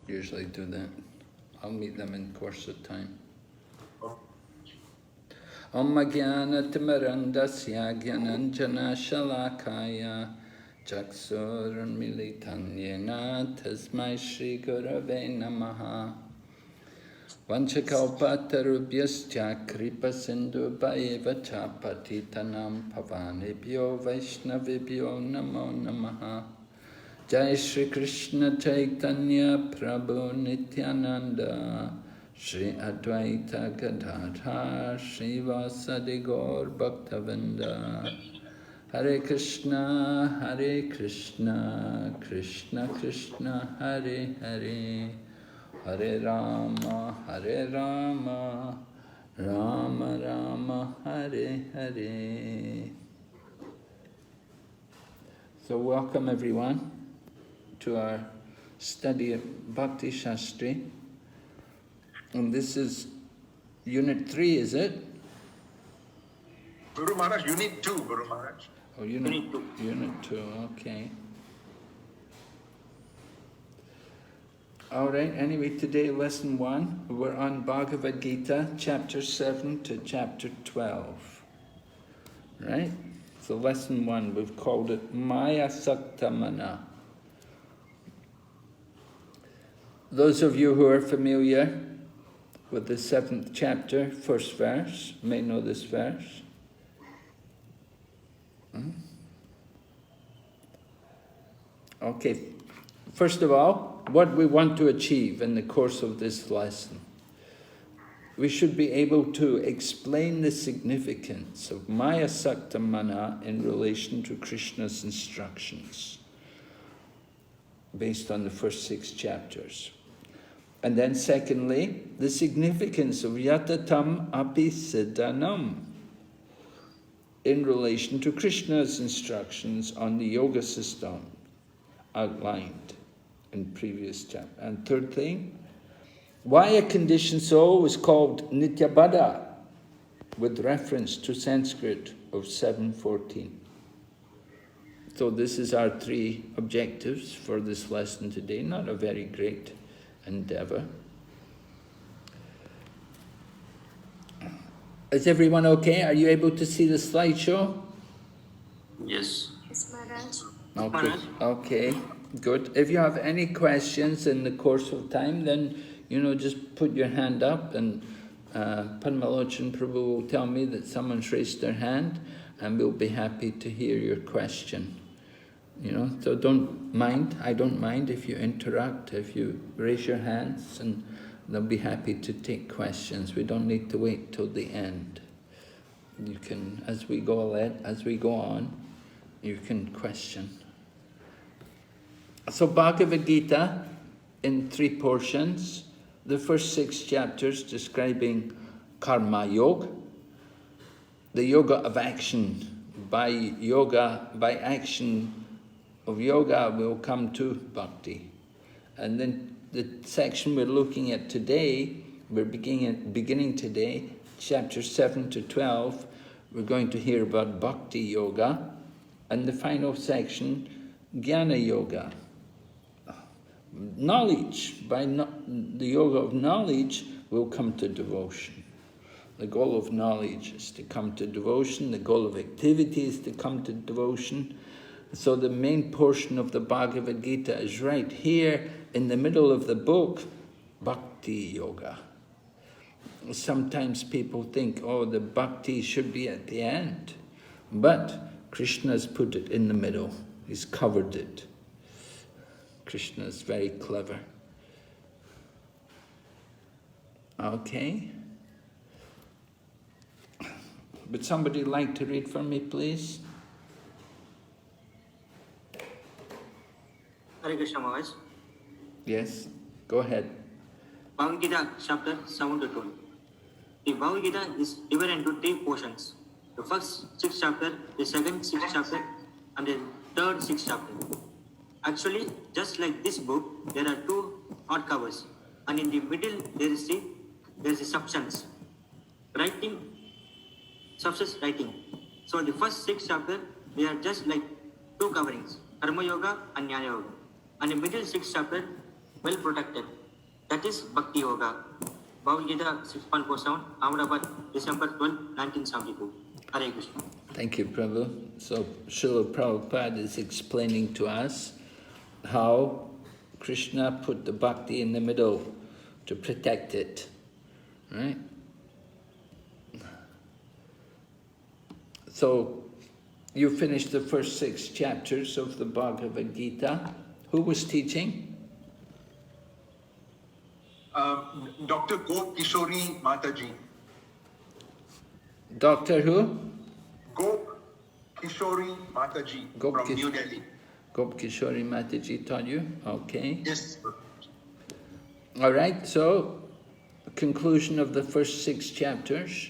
usually do that. I'll meet them in course of time. Om Jnana Timarandasya Jnananjana Shalakaya Chaksurunmilitan Yena Tasmai Shri Gurave Namaha Vanchakalpatarubhyascha Kripa Sindhu Bhaiva Chapatitanam Pavanebhyo Vaishnavibhyo Namo Namaha Jai Shri Krishna Chaitanya Prabhu Nityananda Shri Advaita Gadadhar Shri Vasadi Gaur Bhaktavinda Hare Krishna Krishna Krishna Hare Hare Hare Rama Rama Rama Hare Hare. So welcome everyone to our study of Bhakti Sastri. And this is Unit 3, is it? Guru Maharaj, Unit 2, Guru Maharaj. Oh, Unit 2. Unit 2, okay. All right, anyway, today, Lesson 1, we're on Bhagavad Gita, Chapter 7 to Chapter 12. Right? So Lesson 1, we've called it Maya Saktamana. Those of you who are familiar with the 7th chapter, first verse, may know this verse. Okay, first of all, what we want to achieve in the course of this lesson. We should be able to explain the significance of Maya Saktamana in relation to Krishna's instructions, based on the first 6 chapters. And then secondly, the significance of Yatatam Api Siddhanam in relation to Krishna's instructions on the yoga system outlined in previous chapter. And third thing, why a conditioned soul is called Nityabada, with reference to Sanskrit of 7.14. So this is our 3 objectives for this lesson today, not a very great endeavor. Is everyone okay? Are you able to see the slideshow? Yes. Yes, Maharaj. Okay. Okay, good. If you have any questions in the course of time, then, just put your hand up and Padmalochan Prabhu will tell me that someone's raised their hand and we'll be happy to hear your question. So don't mind, I don't mind if you interrupt, if you raise your hands, and they'll be happy to take questions. We don't need to wait till the end. You can, as we go on, you can question. So Bhagavad Gita in 3 portions. The first 6 chapters describing Karma Yoga, the yoga of action. By action of yoga, we'll come to bhakti. And then the section we're looking at today, we're beginning today, chapter 7 to 12, we're going to hear about bhakti yoga. And the final section, jnana yoga. Knowledge, the yoga of knowledge, will come to devotion. The goal of knowledge is to come to devotion, the goal of activity is to come to devotion. So the main portion of the Bhagavad Gita is right here in the middle of the book, Bhakti Yoga. Sometimes people think, the Bhakti should be at the end. But Krishna's put it in the middle. He's covered it. Krishna's very clever. Okay. Would somebody like to read for me, please? Hare Krishna Maharaj. Yes, go ahead. Bhagavad Gita chapter 7 to 12. The Bhagavad Gita is divided into 3 portions. The first 6 chapter, the second 6 chapter, and the third 6 chapter. Actually, just like this book, there are 2 hardcovers, and in the middle there is a substance writing. So the first 6 chapter, they are just like 2 coverings, Karma Yoga and Jnana Yoga. And the middle 6 chapter, well protected. That is Bhakti Yoga. Bhagavad Gita 6.47, Ahmedabad, December 12, 1972. Hare Krishna. Thank you, Prabhu. So, Srila Prabhupada is explaining to us how Krishna put the bhakti in the middle to protect it, right? So, you finished the first 6 chapters of the Bhagavad Gita. Who was teaching? Dr. Gop Kishori Mataji. Doctor who? Gop Kishori Mataji from New Delhi. Gop Kishori Mataji taught you? Okay. Yes. All right, so conclusion of the first 6 chapters.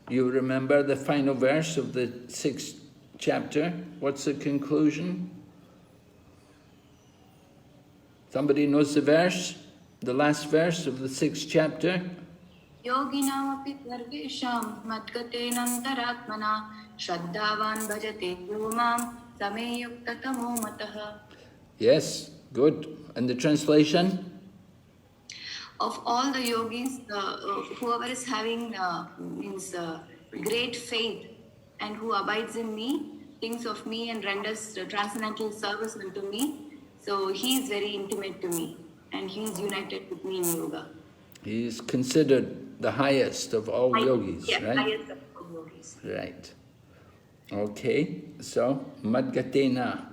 You remember the final verse of the 6th chapter? What's the conclusion? Somebody knows the verse? The last verse of the 6th chapter? Yoginam api sarvesham madgatenantaratmana shraddhavan bhajate yomam same yuktatamo mataha. Yes, good. And the translation? Of all the yogis, whoever is having great faith and who abides in me, thinks of me and renders transcendental service unto me, so he is very intimate to me and he is united with me in yoga. He is considered the highest of all yogis, yes, right? Highest of all yogis. Right. Okay, so Madgatena,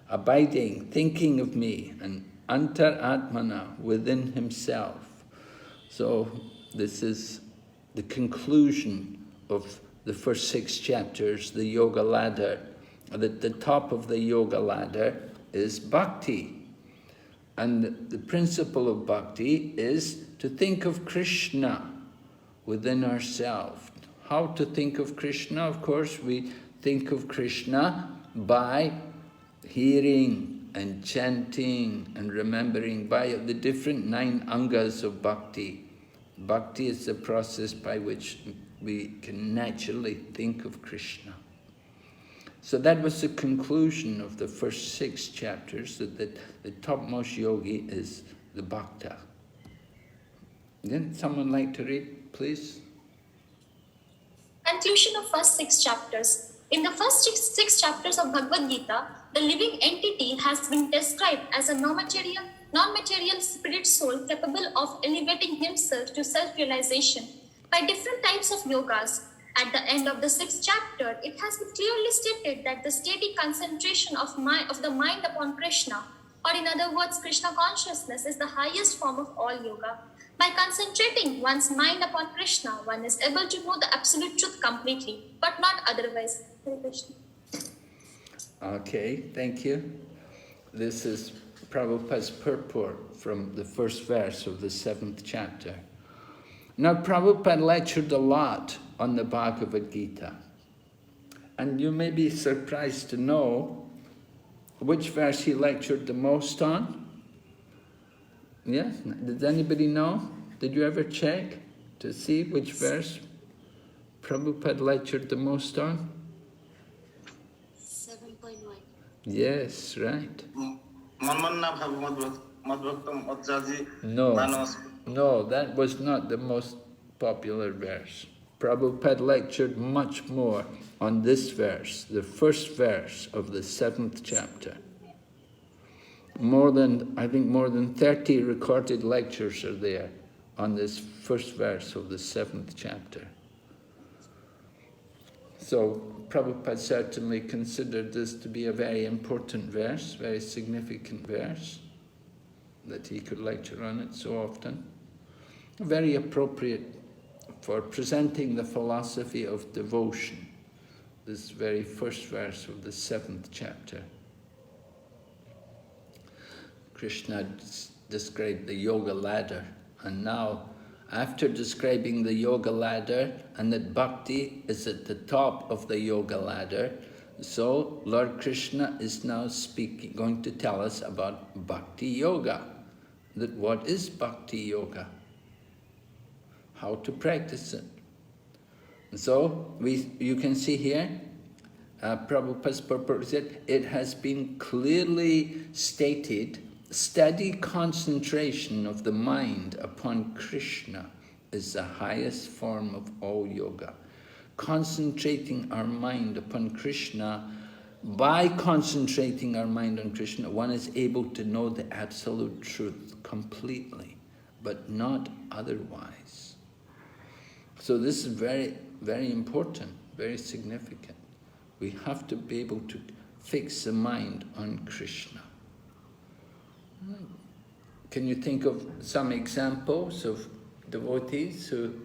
abiding, thinking of me, and Antaratmana, within himself. So this is the conclusion of the first 6 chapters, the yoga ladder. At the top of the yoga ladder is bhakti. And the principle of bhakti is to think of Krishna within ourselves. How to think of Krishna? Of course, we think of Krishna by hearing and chanting and remembering by the different 9 angas of bhakti. Bhakti is the process by which we can naturally think of Krishna. So that was the conclusion of the first 6 chapters, that the topmost yogi is the bhakta. Then someone like to read, please? Conclusion of first 6 chapters. In the first six chapters of Bhagavad Gita, the living entity has been described as a non-material spirit soul capable of elevating himself to self-realization by different types of yogas. At the end of the 6th chapter, it has been clearly stated that the steady concentration of the mind upon Krishna, or in other words, Krishna consciousness, is the highest form of all yoga. By concentrating one's mind upon Krishna, one is able to know the absolute truth completely, but not otherwise. Hare Krishna. Okay, thank you. This is Prabhupada's purport from the first verse of the 7th chapter. Now, Prabhupada lectured a lot on the Bhagavad Gita. And you may be surprised to know which verse he lectured the most on. Yes? Does anybody know? Did you ever check to see which verse Prabhupada lectured the most on? 7.1. Yes, right. No, that was not the most popular verse. Prabhupada lectured much more on this verse, the first verse of the 7th chapter. I think more than 30 recorded lectures are there on this first verse of the 7th chapter. So Prabhupada certainly considered this to be a very important verse, very significant verse, that he could lecture on it so often. Very appropriate for presenting the philosophy of devotion, this very first verse of the 7th chapter. Krishna described the yoga ladder, and now, after describing the yoga ladder and that bhakti is at the top of the yoga ladder, so Lord Krishna is now going to tell us about bhakti yoga. That what is bhakti yoga? How to practice it. So you can see here, Prabhupada's purport said, it has been clearly stated steady concentration of the mind upon Krishna is the highest form of all yoga. Concentrating our mind upon Krishna, by concentrating our mind on Krishna, one is able to know the absolute truth completely, but not otherwise. So this is very, very important, very significant. We have to be able to fix the mind on Krishna. Can you think of some examples of devotees who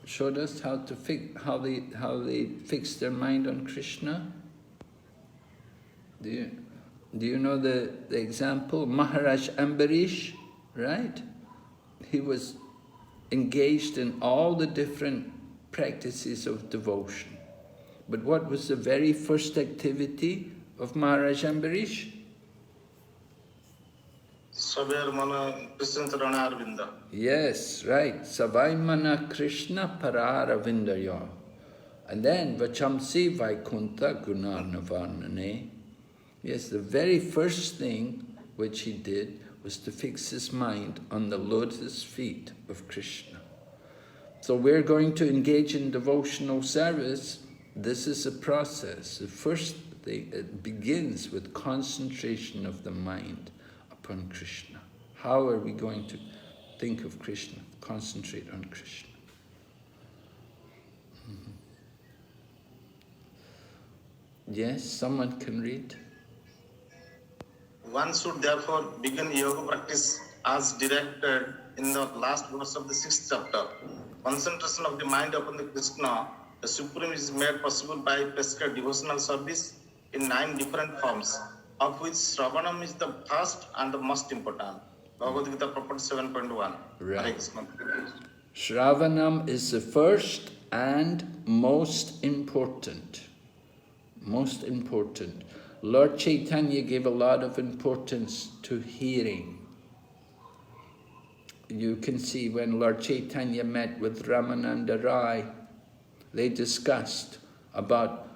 showed us how they fixed their mind on Krishna? Do you know the example? Maharaj Ambarish, right? He was engaged in all the different practices of devotion. But what was the very first activity of Maharaj Ambarish? Yes, right. Savai mana Krishna pararavindayo. And then Vachamsi Vaikunta Gunarnavarnane. Yes, the very first thing which he did was to fix his mind on the lotus feet of Krishna. So we're going to engage in devotional service. This is a process. The first thing, it begins with concentration of the mind upon Krishna. How are we going to think of Krishna? Concentrate on Krishna. Yes, someone can read. One should therefore begin yoga practice as directed in the last verse of the 6th chapter. Concentration of the mind upon the Krishna, the Supreme, is made possible by prescribed devotional service in 9 different forms, of which Shravanam is the first and the most important. Bhagavad Gita purport 7.1. Right. Shravanam is the first and most important. Most important. Lord Chaitanya gave a lot of importance to hearing. You can see when Lord Chaitanya met with Ramananda Rai, they discussed about,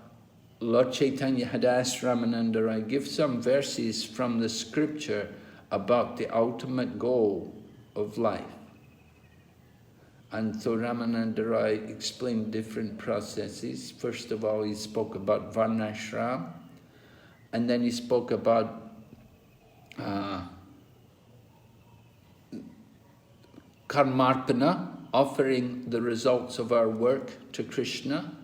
Lord Chaitanya had asked Ramananda Rai, give some verses from the scripture about the ultimate goal of life. And so Ramananda Rai explained different processes. First of all, he spoke about Varnashram, and then he spoke about Karmarpana, offering the results of our work to Krishna.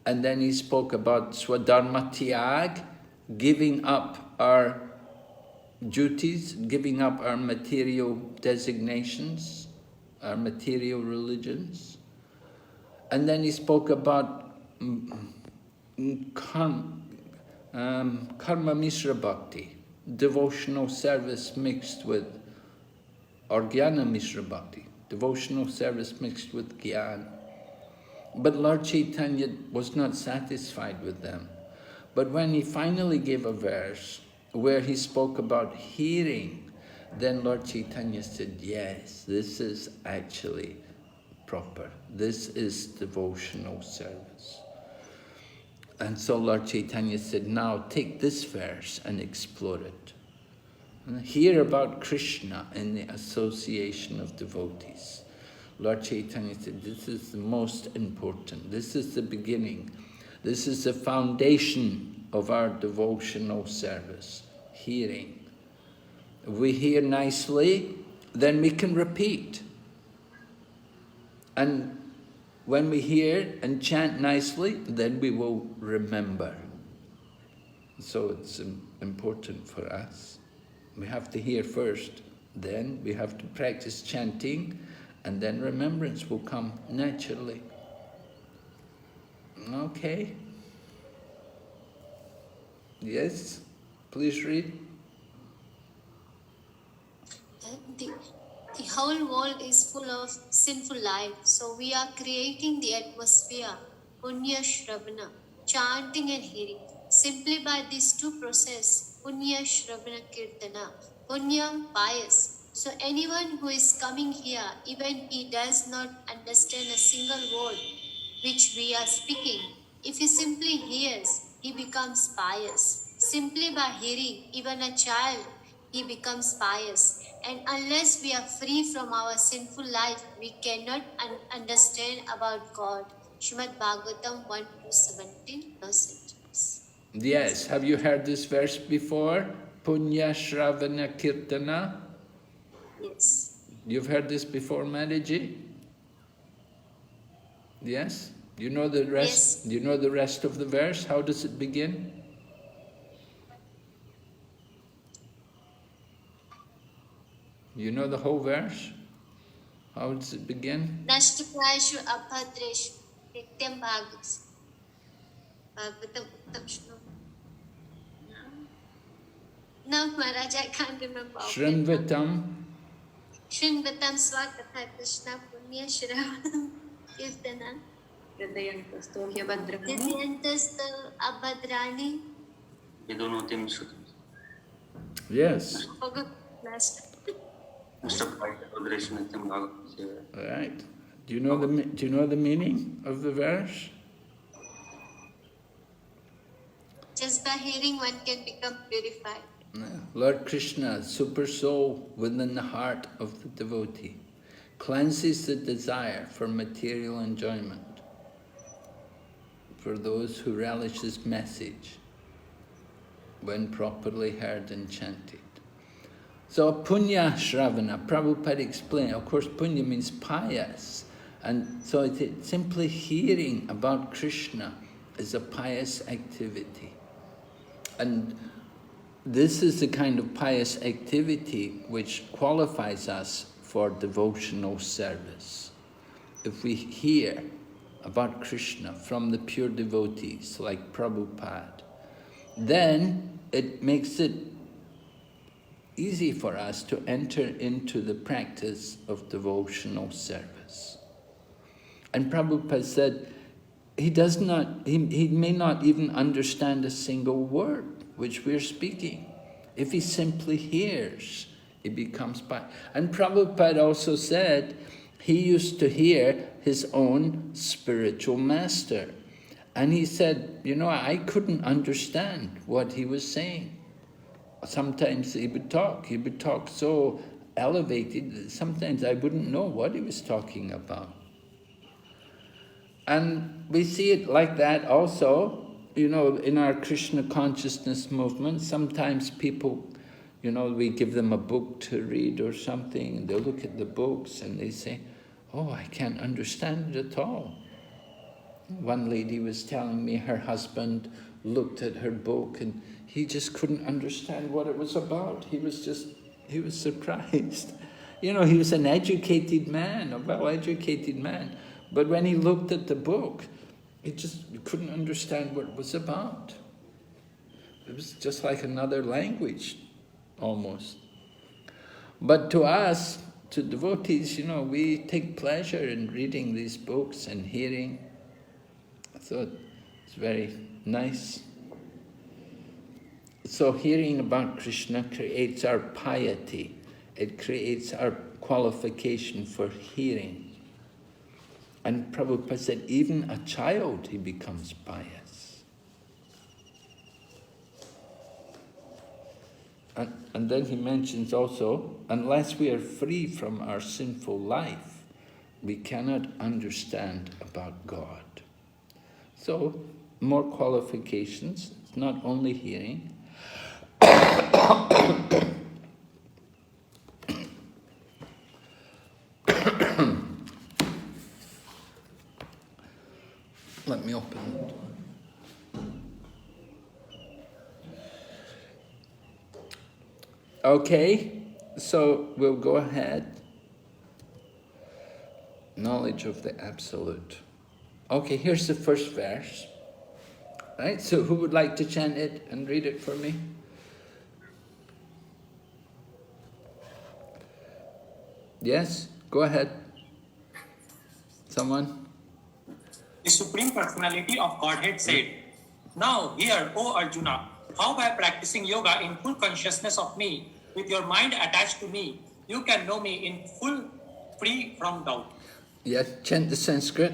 And then he spoke about Swadharma Tyag, giving up our duties, giving up our material designations, our material religions. And then he spoke about Karma Mishra Bhakti, devotional service mixed with, or Jnana Mishra Bhakti, devotional service mixed with Gyan. But Lord Chaitanya was not satisfied with them. But when he finally gave a verse where he spoke about hearing, then Lord Chaitanya said, yes, this is actually proper. This is devotional service. And so Lord Chaitanya said, now take this verse and explore it. And hear about Krishna in the association of devotees. Lord Chaitanya said, this is the most important. This is the beginning. This is the foundation of our devotional service, hearing. If we hear nicely, then we can repeat. And when we hear and chant nicely, then we will remember. So it's important for us. We have to hear first, then we have to practice chanting, and then remembrance will come naturally. Okay. Yes, please read. The whole world is full of sinful life, so we are creating the atmosphere, Punya Shravana, chanting and hearing. Simply by these two processes, Punya Shravana Kirtana, Punya, pious. So anyone who is coming here, even he does not understand a single word which we are speaking, if he simply hears, he becomes pious. Simply by hearing, even a child, he becomes pious. And unless we are free from our sinful life, we cannot understand about God. Srimad Bhagavatam 1-17, verse 6. Yes, have you heard this verse before? Punya Shravana Kirtana? Yes. You've heard this before, Madaji? Yes? Do you know the rest? Yes. Do you know the rest of the verse? How does it begin? You know the whole verse? How does it begin? Nashtaprayashu abhadreshu nityam bhagavs. Bhagavatam Uttam. No, Maharaj, I can't remember. Shrinvatam. Shrinvatam Swakatha Krishna Punya Shravanam Kirtana. Hridayantasto Hyabhadrani. Hridayantasto Abhadrani. Vidunotim Shutam. Yes. Forgot last. Right. Do you know the meaning of the verse? Just by hearing one can become purified. Lord Krishna, super soul within the heart of the devotee, cleanses the desire for material enjoyment for those who relish his message when properly heard and chanted. So Punya Shravana, Prabhupada explained, of course Punya means pious, and so it's simply hearing about Krishna is a pious activity. And this is the kind of pious activity which qualifies us for devotional service. If we hear about Krishna from the pure devotees like Prabhupada, then it makes it easy for us to enter into the practice of devotional service. And Prabhupada said, he may not even understand a single word which we're speaking. If he simply hears, it becomes pious. And Prabhupada also said he used to hear his own spiritual master. And he said, you know, I couldn't understand what he was saying. Sometimes he would talk so elevated that sometimes I wouldn't know what he was talking about. And we see it like that also, you know, in our Krishna consciousness movement. Sometimes people, you know, we give them a book to read or something, and they look at the books and they say, oh, I can't understand it at all. One lady was telling me her husband looked at her book and he just couldn't understand what it was about. He was surprised. You know, he was an educated man, a well-educated man. But when he looked at the book, he couldn't understand what it was about. It was just like another language, almost. But to us, to devotees, you know, we take pleasure in reading these books and hearing. So it's very nice. So hearing about Krishna creates our piety. It creates our qualification for hearing. And Prabhupada said, even a child, he becomes pious. And then he mentions also, unless we are free from our sinful life, we cannot understand about God. So, more qualifications, it's not only hearing. Let me open it. Okay, so we'll go ahead. Knowledge of the Absolute. Okay, here's the first verse. Right, so who would like to chant it and read it for me? Yes, go ahead. Someone? The Supreme Personality of Godhead said, now hear, O Arjuna, how by practicing yoga in full consciousness of me, with your mind attached to me, you can know me in full, free from doubt. Yes, chant the Sanskrit.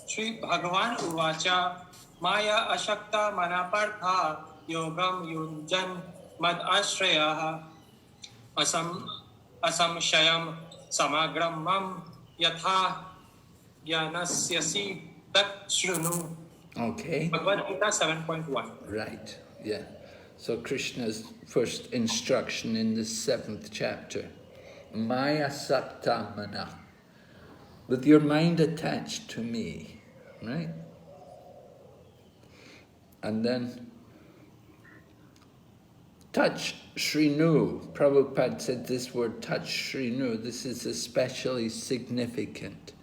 Shri Bhagavan Uvacha Maya Ashakta Manapartha Yogam Yunjan mad ashrayaha asamshayam samagram mam yatha jnanasyasi tat shrunu. Okay. Bhagavad Gita 7.1. Right, yeah. So Krishna's first instruction in the 7th chapter. Maya sakta mana. With your mind attached to me, right? And then touch Shrinu. Prabhupada said this word touch Shrinu. This is especially significant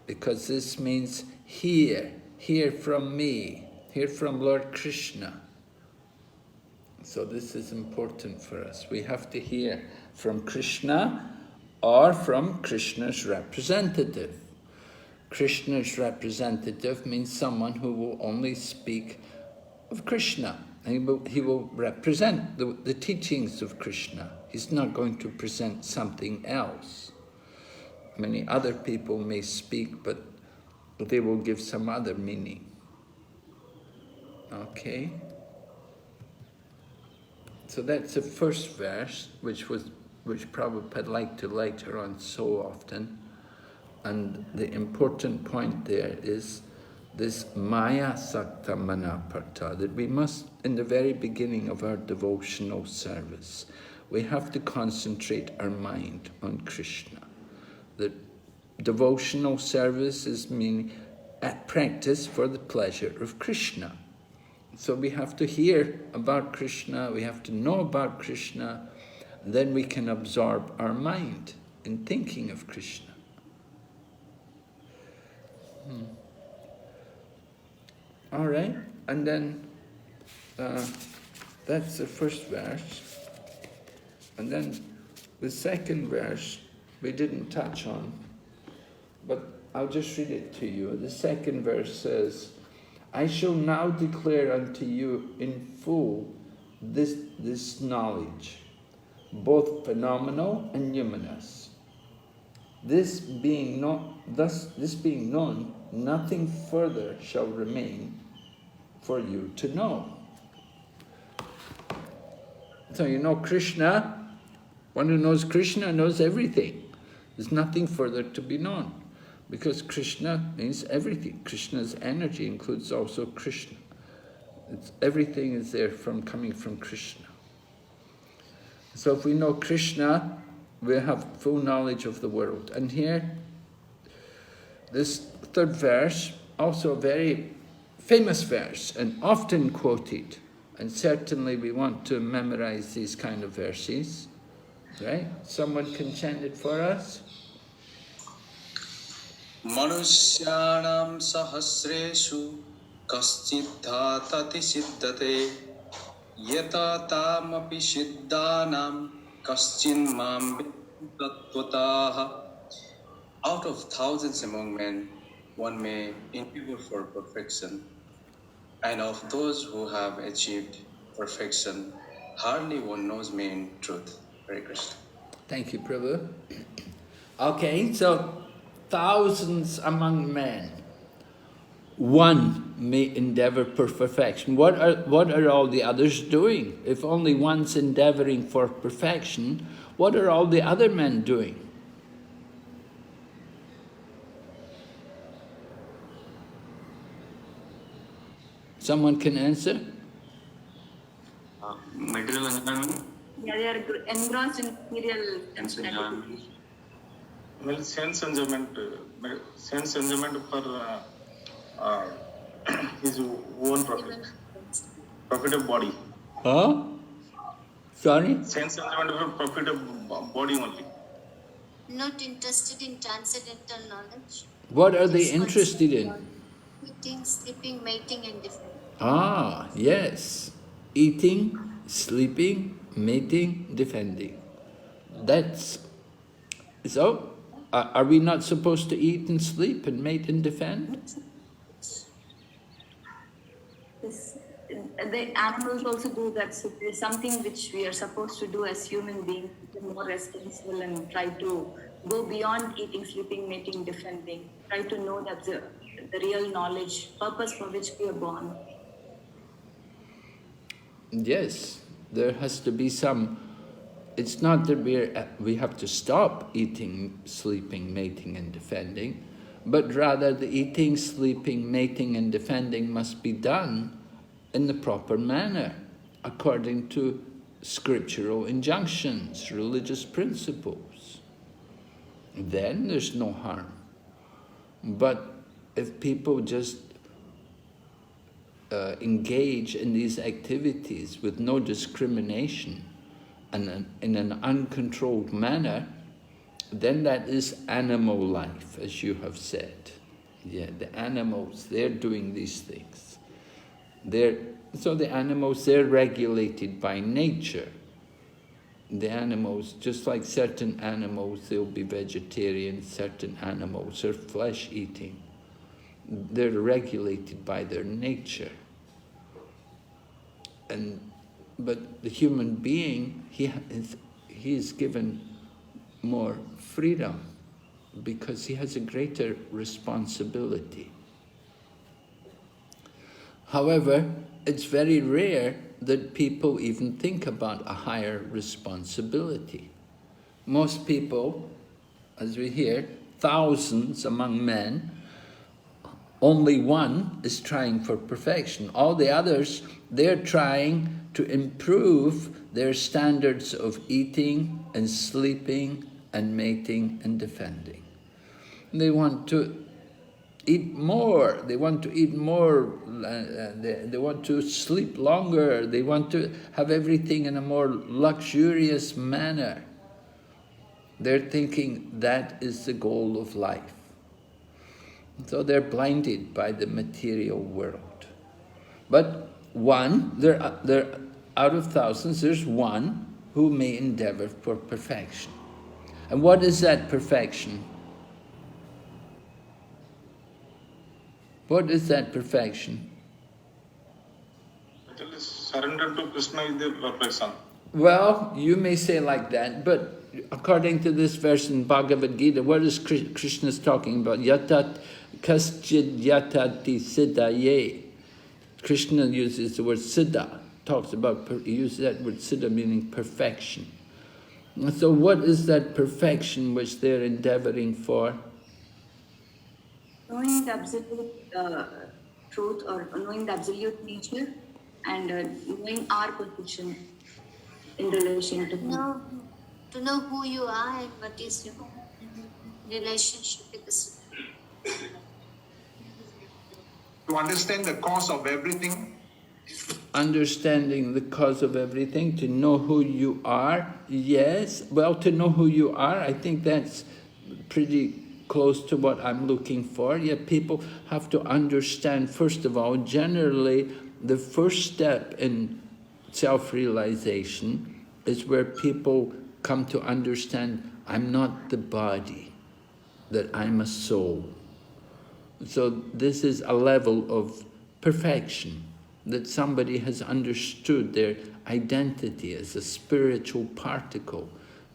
because this means hear from me, hear from Lord Krishna. So this is important for us. We have to hear from Krishna or from Krishna's representative. Krishna's representative means someone who will only speak of Krishna. He will represent the teachings of Krishna. He's not going to present something else. Many other people may speak, but they will give some other meaning. Okay? So that's the first verse, which Prabhupada liked to later on so often. And the important point there is this Maya Sakta Manaparta, that we must, in the very beginning of our devotional service, we have to concentrate our mind on Krishna. The devotional service is meaning a practice for the pleasure of Krishna. So we have to hear about Krishna, we have to know about Krishna, then we can absorb our mind in thinking of Krishna. All right, and then that's the first verse. And then the second verse we didn't touch on, but I'll just read it to you. The second verse says, I shall now declare unto you in full this knowledge, both phenomenal and numinous. This being known, nothing further shall remain for you to know. So you know Krishna, one who knows Krishna knows everything. There's nothing further to be known, because Krishna means everything. Krishna's energy includes also Krishna. Everything is there coming from Krishna. So if we know Krishna, we have full knowledge of the world. And here, this third verse, also a very famous verse and often quoted. And certainly we want to memorize these kind of verses. Right? Someone can chant it for us. Manushyanam sahasreshu kaschidha tati siddhate yata tamapi siddhanam kaschin mam tattvataha. Out of thousands among men, one may endeavor for perfection, and of those who have achieved perfection, hardly one knows me in truth. Hare Krishna. Thank you, Prabhu. Okay, so thousands among men, one may endeavor for perfection. What are all the others doing? If only one's endeavoring for perfection, what are all the other men doing? Someone can answer? Material enjoyment. Yeah, they are engrossed in material Enjoyment. Well, sense enjoyment for his own profit of body. Huh? Sorry? Sense enjoyment for profit of body only. Not interested in transcendental knowledge. What are they interested in? Eating, sleeping, mating, and different. Ah, yes. Eating, sleeping, mating, defending. That's... So, are we not supposed to eat and sleep and mate and defend? The animals also do that. So there's something which we are supposed to do as human beings, be more responsible and try to go beyond eating, sleeping, mating, defending. Try to know that the real knowledge, purpose for which we are born. Yes, There has to be some. It's not that we have to stop eating, sleeping, mating, and defending, but rather the eating, sleeping, mating, and defending must be done in the proper manner, according to scriptural injunctions, religious principles. Then there's no harm. But if people just engage in these activities with no discrimination and in an uncontrolled manner, then that is animal life, as you have said. Yeah, the animals, they're doing these things. So the animals, they're regulated by nature. The animals, just like certain animals, they'll be vegetarian, certain animals are flesh-eating. They're regulated by their nature. But the human being, he is given more freedom because he has a greater responsibility. However, it's very rare that people even think about a higher responsibility. Most people, as we hear, thousands among men, only one is trying for perfection. All the others, they're trying to improve their standards of eating and sleeping and mating and defending. They want to eat more, they want to eat more, they want to sleep longer, they want to have everything in a more luxurious manner. They're thinking that is the goal of life. So they're blinded by the material world. But one, there out of thousands, there's one who may endeavor for perfection. And what is that perfection? What is that perfection? Surrender to Krishna is the perfection. Well, you may say like that, but according to this verse in Bhagavad Gita, what is Krishna talking about? Yatat kaschid yatati siddha ye. Krishna uses the word siddha, he uses that word siddha meaning perfection. So what is that perfection which they're endeavoring for? Knowing the absolute truth, or knowing the absolute nature, and knowing our position in relation to Him. To know who you are and what is your relationship with the Spirit. To understand the cause of everything. Understanding the cause of everything, to know who you are, yes. Well, to know who you are, I think that's pretty close to what I'm looking for. Yet people have to understand, first of all, generally, the first step in self-realization is where people come to understand, I'm not the body, that I'm a soul. So this is a level of perfection, that somebody has understood their identity as a spiritual particle,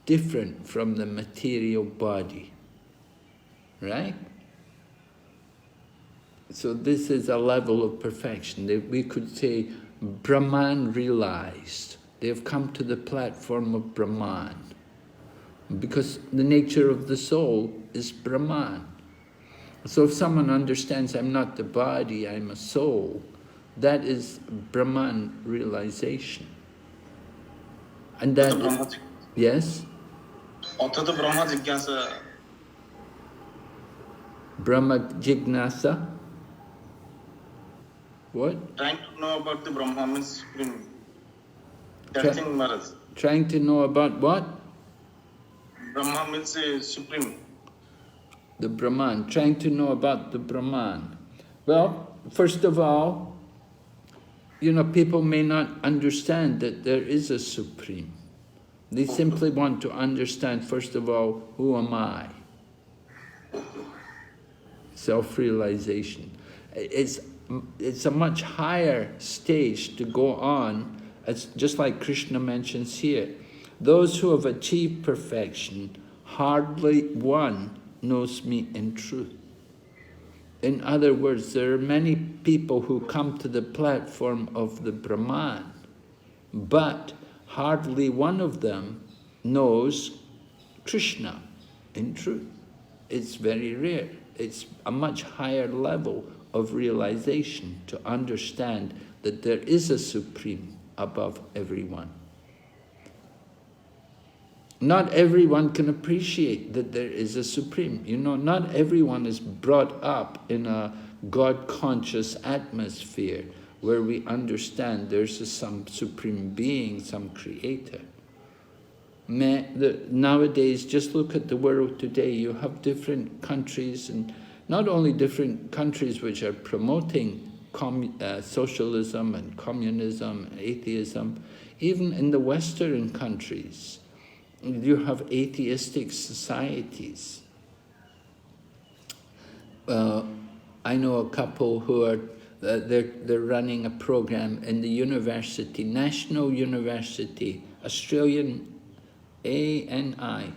different from the material body. Right? So this is a level of perfection. We could say Brahman realized. They have come to the platform of Brahman. Because the nature of the soul is Brahman. So if someone understands, I'm not the body, I'm a soul, that is Brahman realization. And that is, yes? Brahma Jignasa? What? Trying to know about the Brahma means supreme. Trying to know about what? Brahma means supreme. The Brahman. Trying to know about the Brahman. Well, first of all, people may not understand that there is a supreme. They simply want to understand, first of all, who am I? Self-realization. It's a much higher stage to go on, as just like Krishna mentions here. Those who have achieved perfection, hardly one knows me in truth. In other words, there are many people who come to the platform of the Brahman, but hardly one of them knows Krishna in truth. It's very rare. It's a much higher level of realization to understand that there is a Supreme above everyone. Not everyone can appreciate that there is a Supreme. You know, not everyone is brought up in a God-conscious atmosphere where we understand there's some Supreme Being, some Creator. Nowadays, just look at the world today. You have different countries, and not only different countries which are promoting socialism and communism and atheism, even in the Western countries, you have atheistic societies. I know a couple who are they're running a program in the university, National University, Australian ANI,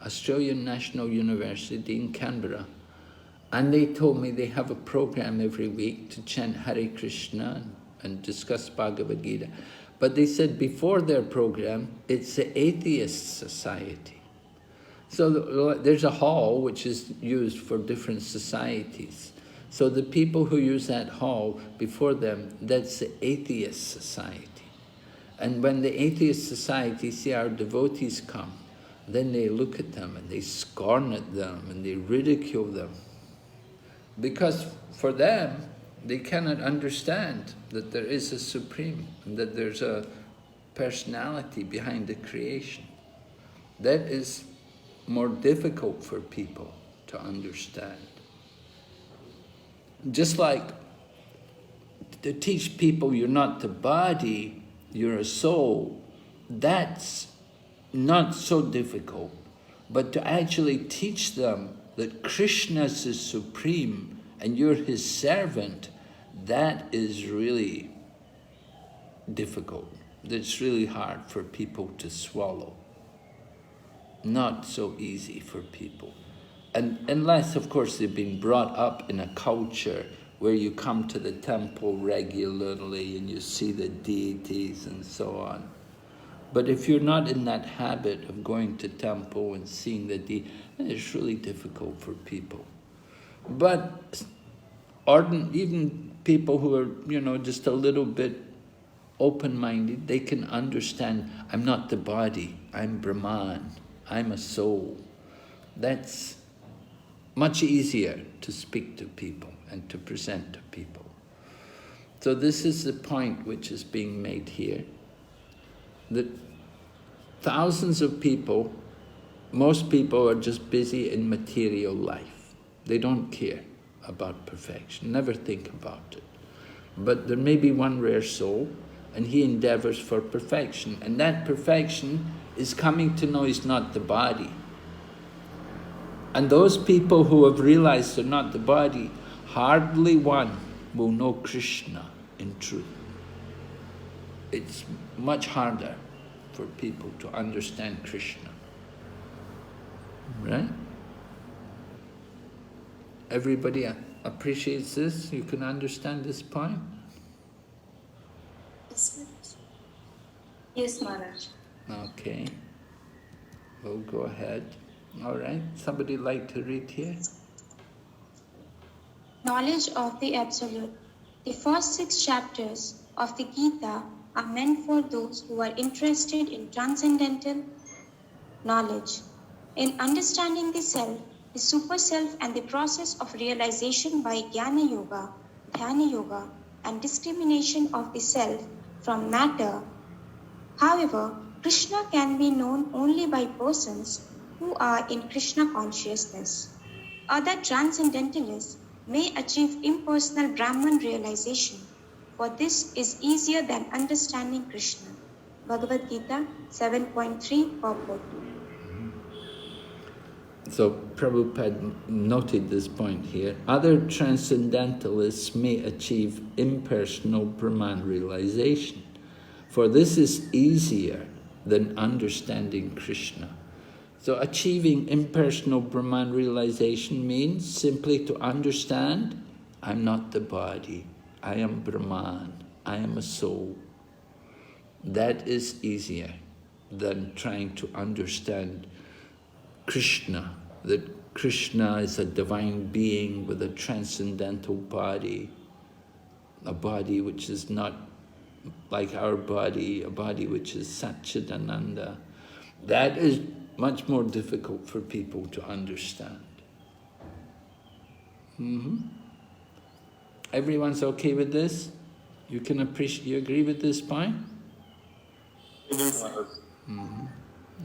Australian National University in Canberra. And they told me they have a program every week to chant Hare Krishna and discuss Bhagavad Gita. But they said before their program, it's the atheist society. So there's a hall which is used for different societies. So the people who use that hall before them, that's the atheist society. And when the atheist society see our devotees come, then they look at them and they scorn at them and they ridicule them. Because for them, they cannot understand that there is a Supreme, and that there's a personality behind the creation. That is more difficult for people to understand. Just like to teach people you're not the body, you're a soul, that's not so difficult. But to actually teach them that Krishna is Supreme and you're his servant, that is really difficult. It's really hard for people to swallow. Not so easy for people. And unless, of course, they've been brought up in a culture where you come to the temple regularly and you see the deities and so on. But if you're not in that habit of going to temple and seeing the deity, it's really difficult for people. But even people who are, just a little bit open-minded, they can understand, I'm not the body, I'm Brahman, I'm a soul. That's much easier to speak to people and to present to people. So this is the point which is being made here, that thousands of people, most people are just busy in material life. They don't care about perfection, never think about it. But there may be one rare soul, and he endeavors for perfection, and that perfection is coming to know he's not the body. And those people who have realized they're not the body, hardly one will know Krishna in truth. It's much harder for people to understand Krishna. Right? Everybody appreciates this? You can understand this point? Yes, Maharaj. Okay. We'll go ahead. All right. Somebody like to read here? Knowledge of the Absolute. The first 6 chapters of the Gita are meant for those who are interested in transcendental knowledge. In understanding the self, the super self, and the process of realization by Jnana Yoga, Dhyana Yoga, and discrimination of the self from matter. However, Krishna can be known only by persons who are in Krishna consciousness. Other transcendentalists may achieve impersonal Brahman realization, for this is easier than understanding Krishna. Bhagavad Gita 7.3 purport. So Prabhupada noted this point here. Other transcendentalists may achieve impersonal Brahman realization, for this is easier than understanding Krishna. So achieving impersonal Brahman realization means simply to understand, I'm not the body, I am Brahman, I am a soul. That is easier than trying to understand Krishna, that Krishna is a divine being with a transcendental body, a body which is not like our body, a body which is Satchidananda. That is much more difficult for people to understand. Everyone's okay with this? You can appreciate, you agree with this point?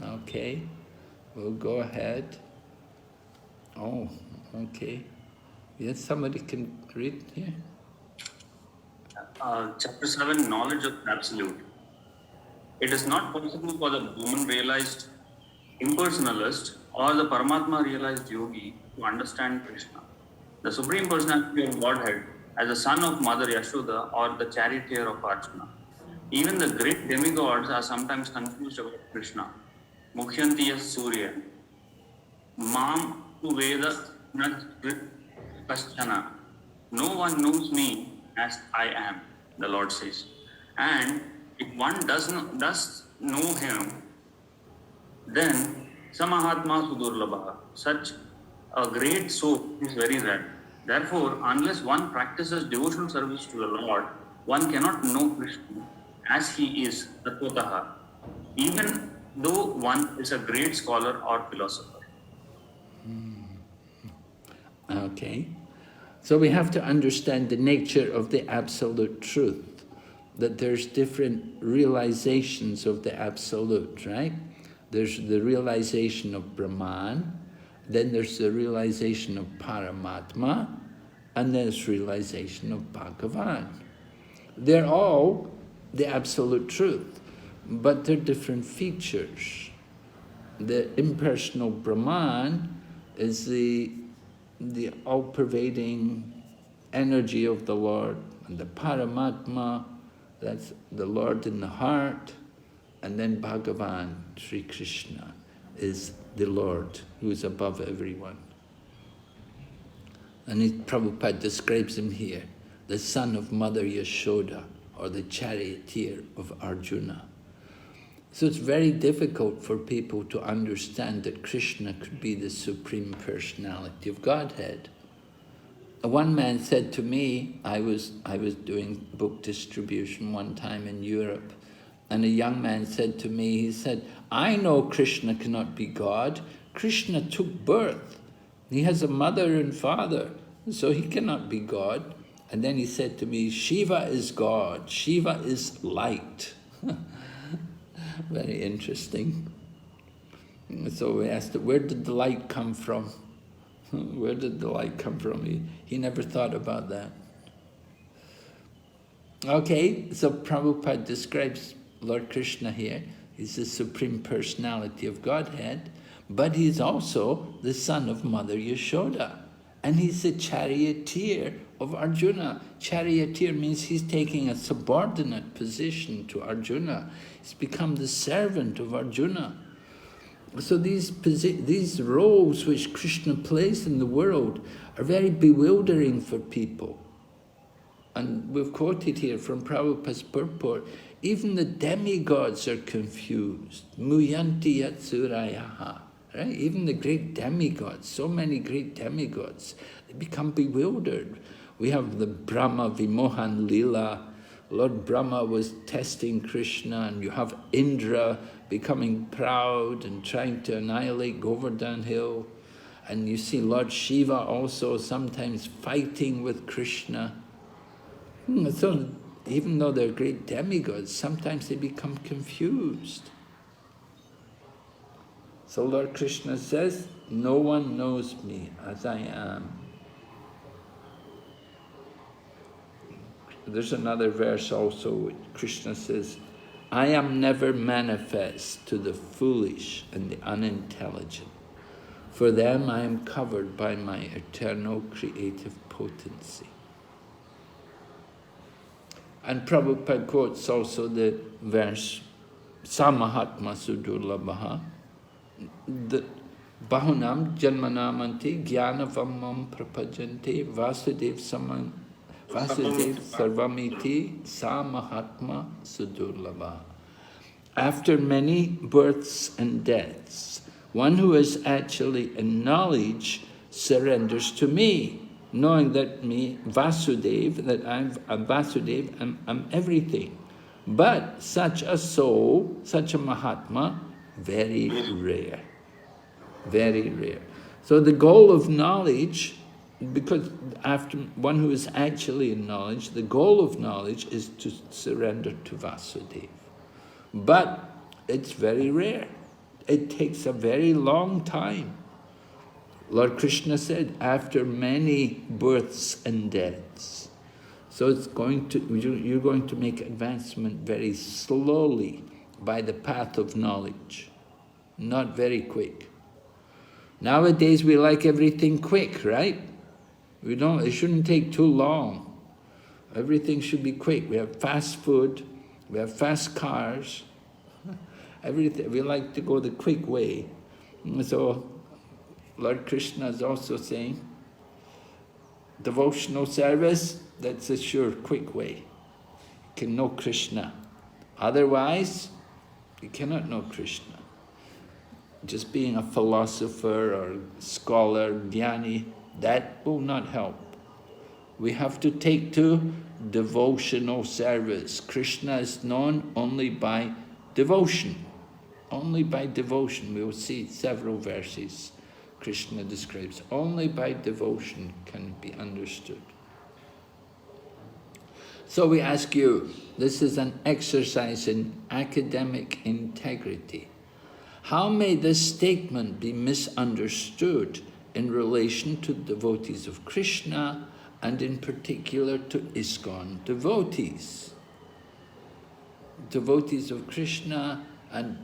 Okay, we'll go ahead. Oh, okay. Yes, somebody can read here. Chapter 7, Knowledge of Absolute. It is not possible for the woman realized impersonalist or the Paramatma realized yogi to understand Krishna, the Supreme Personality of Godhead, as the son of Mother Yashoda or the charioteer of Arjuna. Even the great demigods are sometimes confused about Krishna. Mukhyantiya Surya. Mam tu Veda nat Kaschana. No one knows me as I am, the Lord says. And if one does know him, then Samahatma Sudurlabha, such a great soul is very rare. Therefore, unless one practices devotional service to the Lord, one cannot know Krishna as he is, Tattvataha, even though one is a great scholar or philosopher. Okay. So we have to understand the nature of the absolute truth, that there's different realizations of the absolute, right? There's the realization of Brahman, then there's the realization of Paramatma, and there's realization of Bhagavan. They're all the absolute truth, but they're different features. The impersonal Brahman is the all-pervading energy of the Lord, and the Paramatma, that's the Lord in the heart, and then Bhagavan, Sri Krishna, is the Lord who is above everyone. And Prabhupada describes him here, the son of Mother Yashoda, or the charioteer of Arjuna. So it's very difficult for people to understand that Krishna could be the Supreme Personality of Godhead. One man said to me, I was doing book distribution one time in Europe, and a young man said to me, he said, I know Krishna cannot be God. Krishna took birth. He has a mother and father, so he cannot be God. And then he said to me, Shiva is God. Shiva is light. Very interesting. So we asked him, where did the light come from? Where did the light come from? He never thought about that. Okay, so Prabhupada describes Lord Krishna here. He's the Supreme Personality of Godhead, but he's also the son of Mother Yashoda. And he's the charioteer of Arjuna. Charioteer means he's taking a subordinate position to Arjuna. He's become the servant of Arjuna. So these roles which Krishna plays in the world are very bewildering for people. And we've quoted here from Prabhupada's purport, even the demigods are confused. Muyanti yatsurayaha. Right? Even the great demigods, so many great demigods, they become bewildered. We have the Brahma Vimohan Lila. Lord Brahma was testing Krishna, and you have Indra becoming proud and trying to annihilate Govardhan Hill. And you see Lord Shiva also sometimes fighting with Krishna. So even though they're great demigods, sometimes they become confused. So Lord Krishna says, no one knows me as I am. There's another verse also which Krishna says, I am never manifest to the foolish and the unintelligent. For them I am covered by my eternal creative potency. And Prabhupada quotes also the verse, Samahatma Sudurlabha, the Bahunam Janmanamanti Jnanavamam Prapajante Vasudev Sarvamiti Sa Mahatma Sudurlabha. after many births and deaths, one who is actually in knowledge surrenders to me, knowing that me, Vasudeva, that I'm Vasudeva, I'm everything. But such a soul, such a Mahatma, very rare. Very rare. So the goal of knowledge, because after one who is actually in knowledge, the goal of knowledge is to surrender to Vasudeva. But it's very rare. It takes a very long time. Lord Krishna said, after many births and deaths. So it's going to, you're going to make advancement very slowly by the path of knowledge, not very quick. Nowadays we like everything quick, right? It shouldn't take too long. Everything should be quick. We have fast food, we have fast cars. Everything, we like to go the quick way. So Lord Krishna is also saying, devotional service, that's a sure quick way. You can know Krishna. Otherwise, you cannot know Krishna. Just being a philosopher or scholar, jnani, that will not help. We have to take to devotional service. Krishna is known only by devotion. Only by devotion. We will see several verses Krishna describes. Only by devotion can be understood. So we ask you, this is an exercise in academic integrity. How may this statement be misunderstood in relation to devotees of Krishna and in particular to ISKCON devotees? Devotees of Krishna and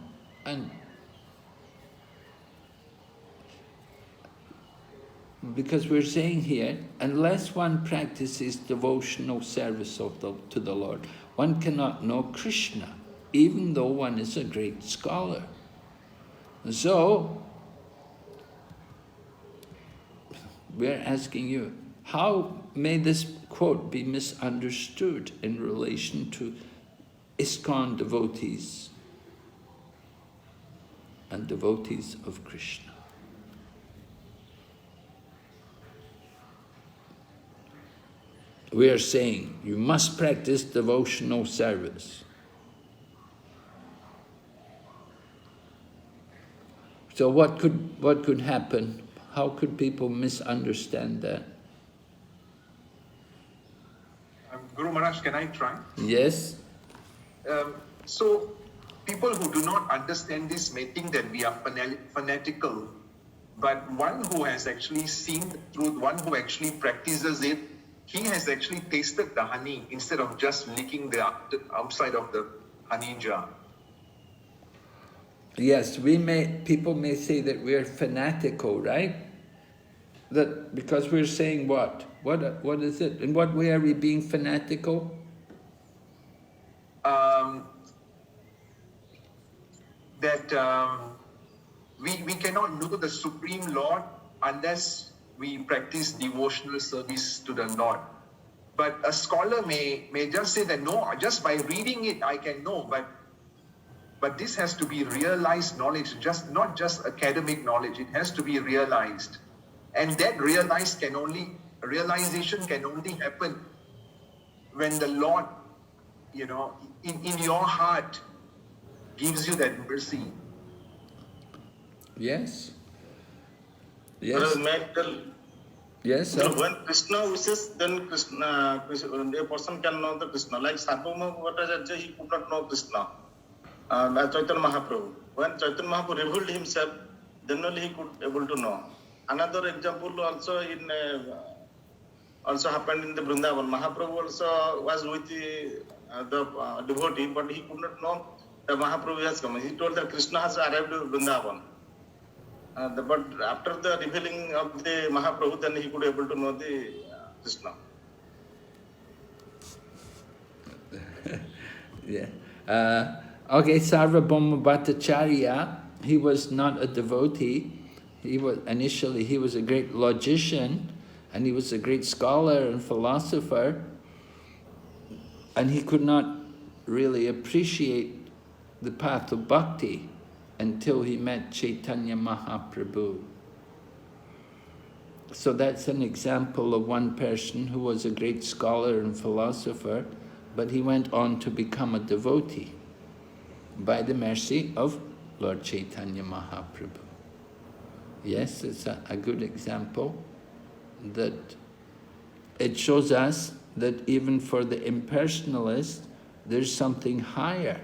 because we're saying here, unless one practices devotional service to the Lord, one cannot know Krishna, even though one is a great scholar. So, we're asking you, how may this quote be misunderstood in relation to ISKCON devotees and devotees of Krishna? We are saying you must practice devotional service. So what could happen? How could people misunderstand that? Guru Maharaj, can I try? Yes. So people who do not understand this may think that we are fanatical, but one who has actually seen the truth, one who actually practices it, he has actually tasted the honey instead of just licking the outside of the honey jar. Yes, people may say that we're fanatical, right? That because we're saying what? What is it? In what way are we being fanatical? We cannot know the Supreme Lord unless we practice devotional service to the Lord. But a scholar may just say that, no, just by reading it I can know, but this has to be realized knowledge, not just academic knowledge. It has to be realized. And that realization can only happen when the Lord, in your heart gives you that mercy. Yes. Yes. Yes, sir. When Krishna wishes, then a person can know the Krishna. Like Sarvabhauma Bhattacharya, he could not know Krishna. Chaitanya Mahaprabhu. When Chaitanya Mahaprabhu revealed himself, then only he could able to know. Another example also happened in the Vrindavan. Mahaprabhu also was with the devotee, but he could not know that Mahaprabhu has come. He told that Krishna has arrived in Vrindavan. But after the revealing of the Mahaprabhu, then he could able to know the Krishna. Yeah. Okay, Sarvabhauma Bhattacharya, he was not a devotee. He was a great logician, and he was a great scholar and philosopher, and he could not really appreciate the path of bhakti until he met Chaitanya Mahaprabhu. So that's an example of one person who was a great scholar and philosopher, but he went on to become a devotee by the mercy of Lord Chaitanya Mahaprabhu. Yes, it's a good example that it shows us that even for the impersonalist, there's something higher.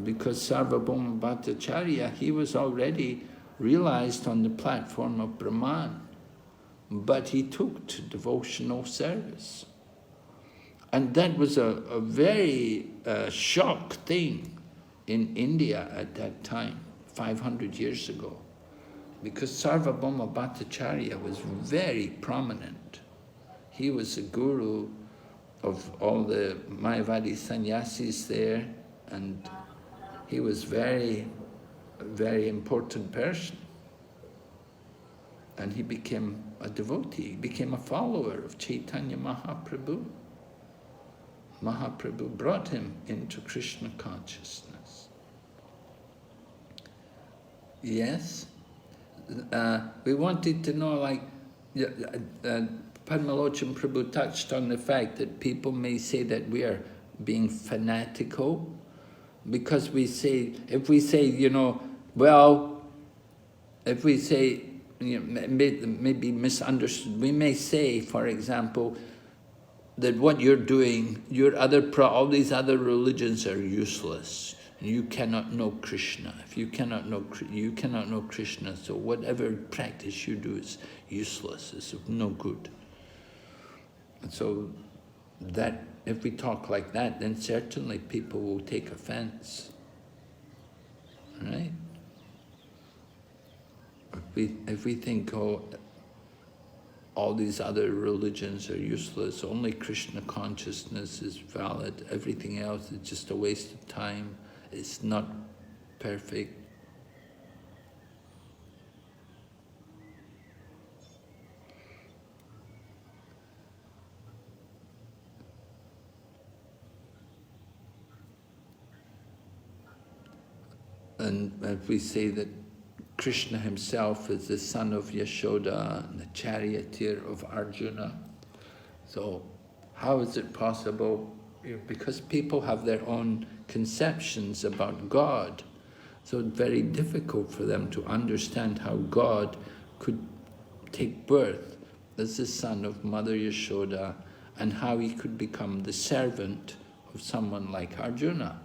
Because Sarvabhauma Bhattacharya, he was already realized on the platform of Brahman, but he took to devotional service. And that was a very shock thing in India at that time, 500 years ago. Because Sarvabhauma Bhattacharya was very prominent. He was the guru of all the Mayavadi sannyasis there, and he was very, very important person. And he became a devotee, he became a follower of Chaitanya Mahaprabhu. Mahaprabhu brought him into Krishna consciousness. Yes? We wanted to know, like, Padmalochan Prabhu touched on the fact that people may say that we are being fanatical, because we say, if we say, if we say, maybe misunderstood, we may say, for example, that what you're doing, all these other religions are useless. You cannot know Krishna. If you cannot know Krishna, so whatever practice you do is useless, it's of no good. And so that, if we talk like that, then certainly people will take offense. Right? If we think, all these other religions are useless, only Krishna consciousness is valid, everything else is just a waste of time, it's not perfect. And if we say that Krishna himself is the son of Yashoda and the charioteer of Arjuna, so how is it possible? Because people have their own conceptions about God, so it's very difficult for them to understand how God could take birth as the son of Mother Yashoda and how he could become the servant of someone like Arjuna.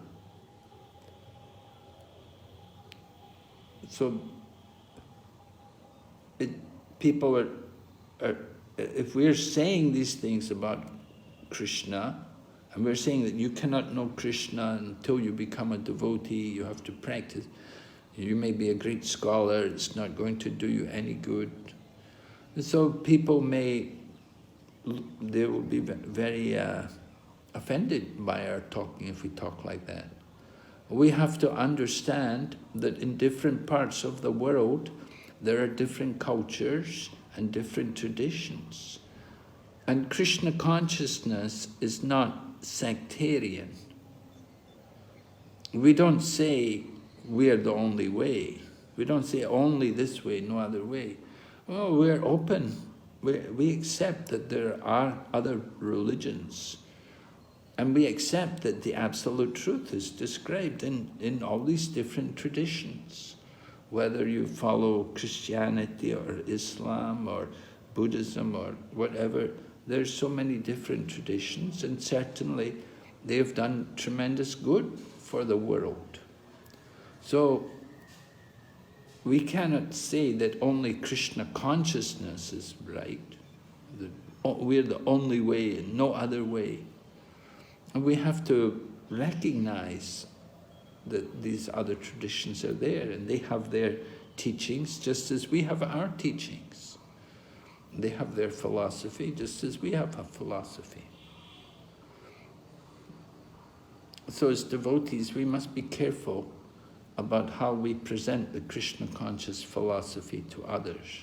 So people are, if we're saying these things about Krishna, and we're saying that you cannot know Krishna until you become a devotee, you have to practice, you may be a great scholar, it's not going to do you any good. And so people they will be very offended by our talking if we talk like that. We have to understand that in different parts of the world, there are different cultures and different traditions. And Krishna consciousness is not sectarian. We don't say we are the only way. We don't say only this way, no other way. Well, we're open. We accept that there are other religions. And we accept that the absolute truth is described in all these different traditions. Whether you follow Christianity or Islam or Buddhism or whatever, there's so many different traditions, and certainly they've done tremendous good for the world. So we cannot say that only Krishna consciousness is right. We're the only way and no other way. And we have to recognize that these other traditions are there, and they have their teachings just as we have our teachings. They have their philosophy just as we have a philosophy. So as devotees, we must be careful about how we present the Krishna conscious philosophy to others.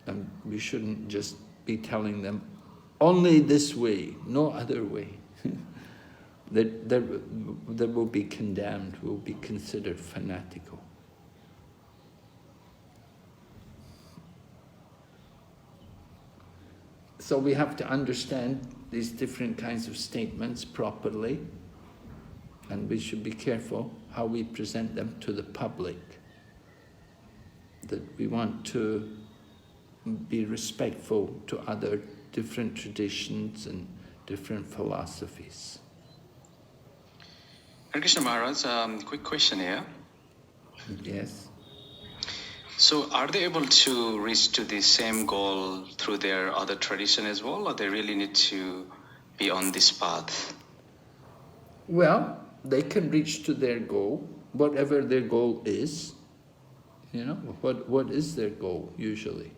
And we shouldn't just be telling them, only this way, no other way. that will be condemned, will be considered fanatical. So we have to understand these different kinds of statements properly, and we should be careful how we present them to the public. That we want to be respectful to other different traditions and different philosophies. Hare Krishna Maharaj, quick question here. Yes. So are they able to reach to the same goal through their other tradition as well, or they really need to be on this path? Well, they can reach to their goal, whatever their goal is. You know, what is their goal usually?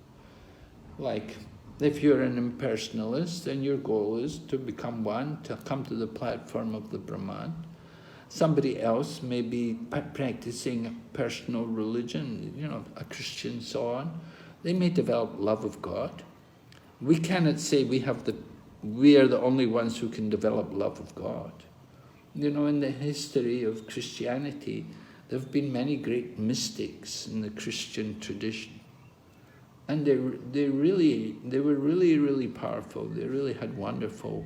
Like, if you're an impersonalist, then your goal is to become one, to come to the platform of the Brahman. Somebody else may be practicing a personal religion, you know, a Christian, so on. They may develop love of God. We cannot say we are the only ones who can develop love of God. You know, in the history of Christianity, there have been many great mystics in the Christian tradition. And they were really, really powerful. They really had wonderful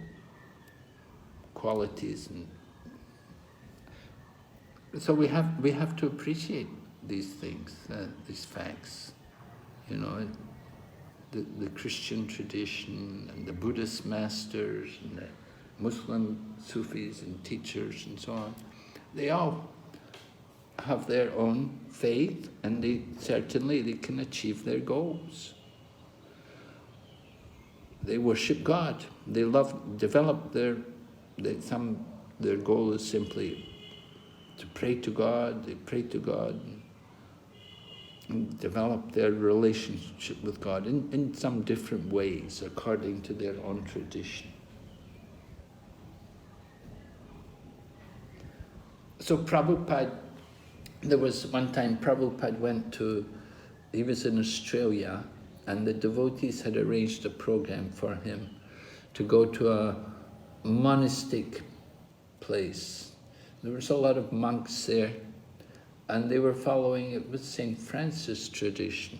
qualities. And so we have to appreciate these things, these facts. You know, the Christian tradition and the Buddhist masters and the Muslim Sufis and teachers and so on, they all have their own faith, and they can achieve their goals. They worship God. They develop their goal is simply to pray to God. They pray to God and develop their relationship with God in some different ways according to their own tradition. So Prabhupada, there was one time Prabhupada he was in Australia, and the devotees had arranged a program for him to go to a monastic place. There was a lot of monks there, and they were following it with St. Francis tradition.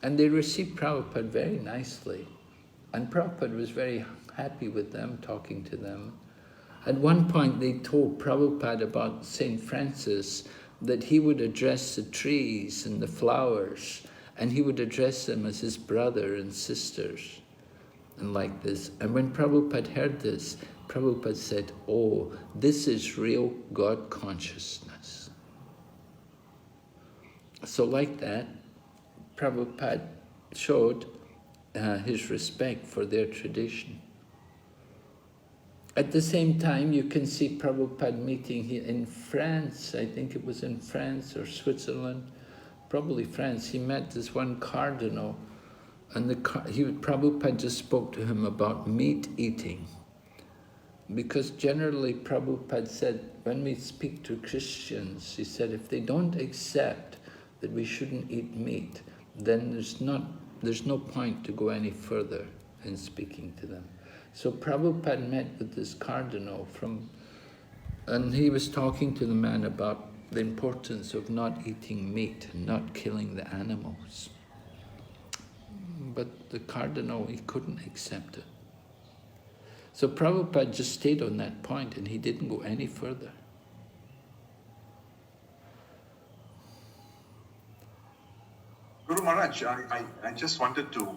And they received Prabhupada very nicely. And Prabhupada was very happy with them, talking to them. At one point they told Prabhupada about St. Francis that he would address the trees and the flowers, and he would address them as his brother and sisters, and like this. And when Prabhupada heard this, Prabhupada said, "Oh, this is real God consciousness." So like that, Prabhupada showed his respect for their tradition. At the same time, you can see Prabhupada meeting here in France. I think it was in France or Switzerland, probably France. He met this one cardinal, and Prabhupada just spoke to him about meat eating. Because generally Prabhupada said, when we speak to Christians, he said, if they don't accept that we shouldn't eat meat, then there's no point to go any further in speaking to them. So Prabhupada met with this cardinal and he was talking to the man about the importance of not eating meat and not killing the animals. But the cardinal, he couldn't accept it. So Prabhupada just stayed on that point and he didn't go any further. Guru Maharaj, I just wanted to,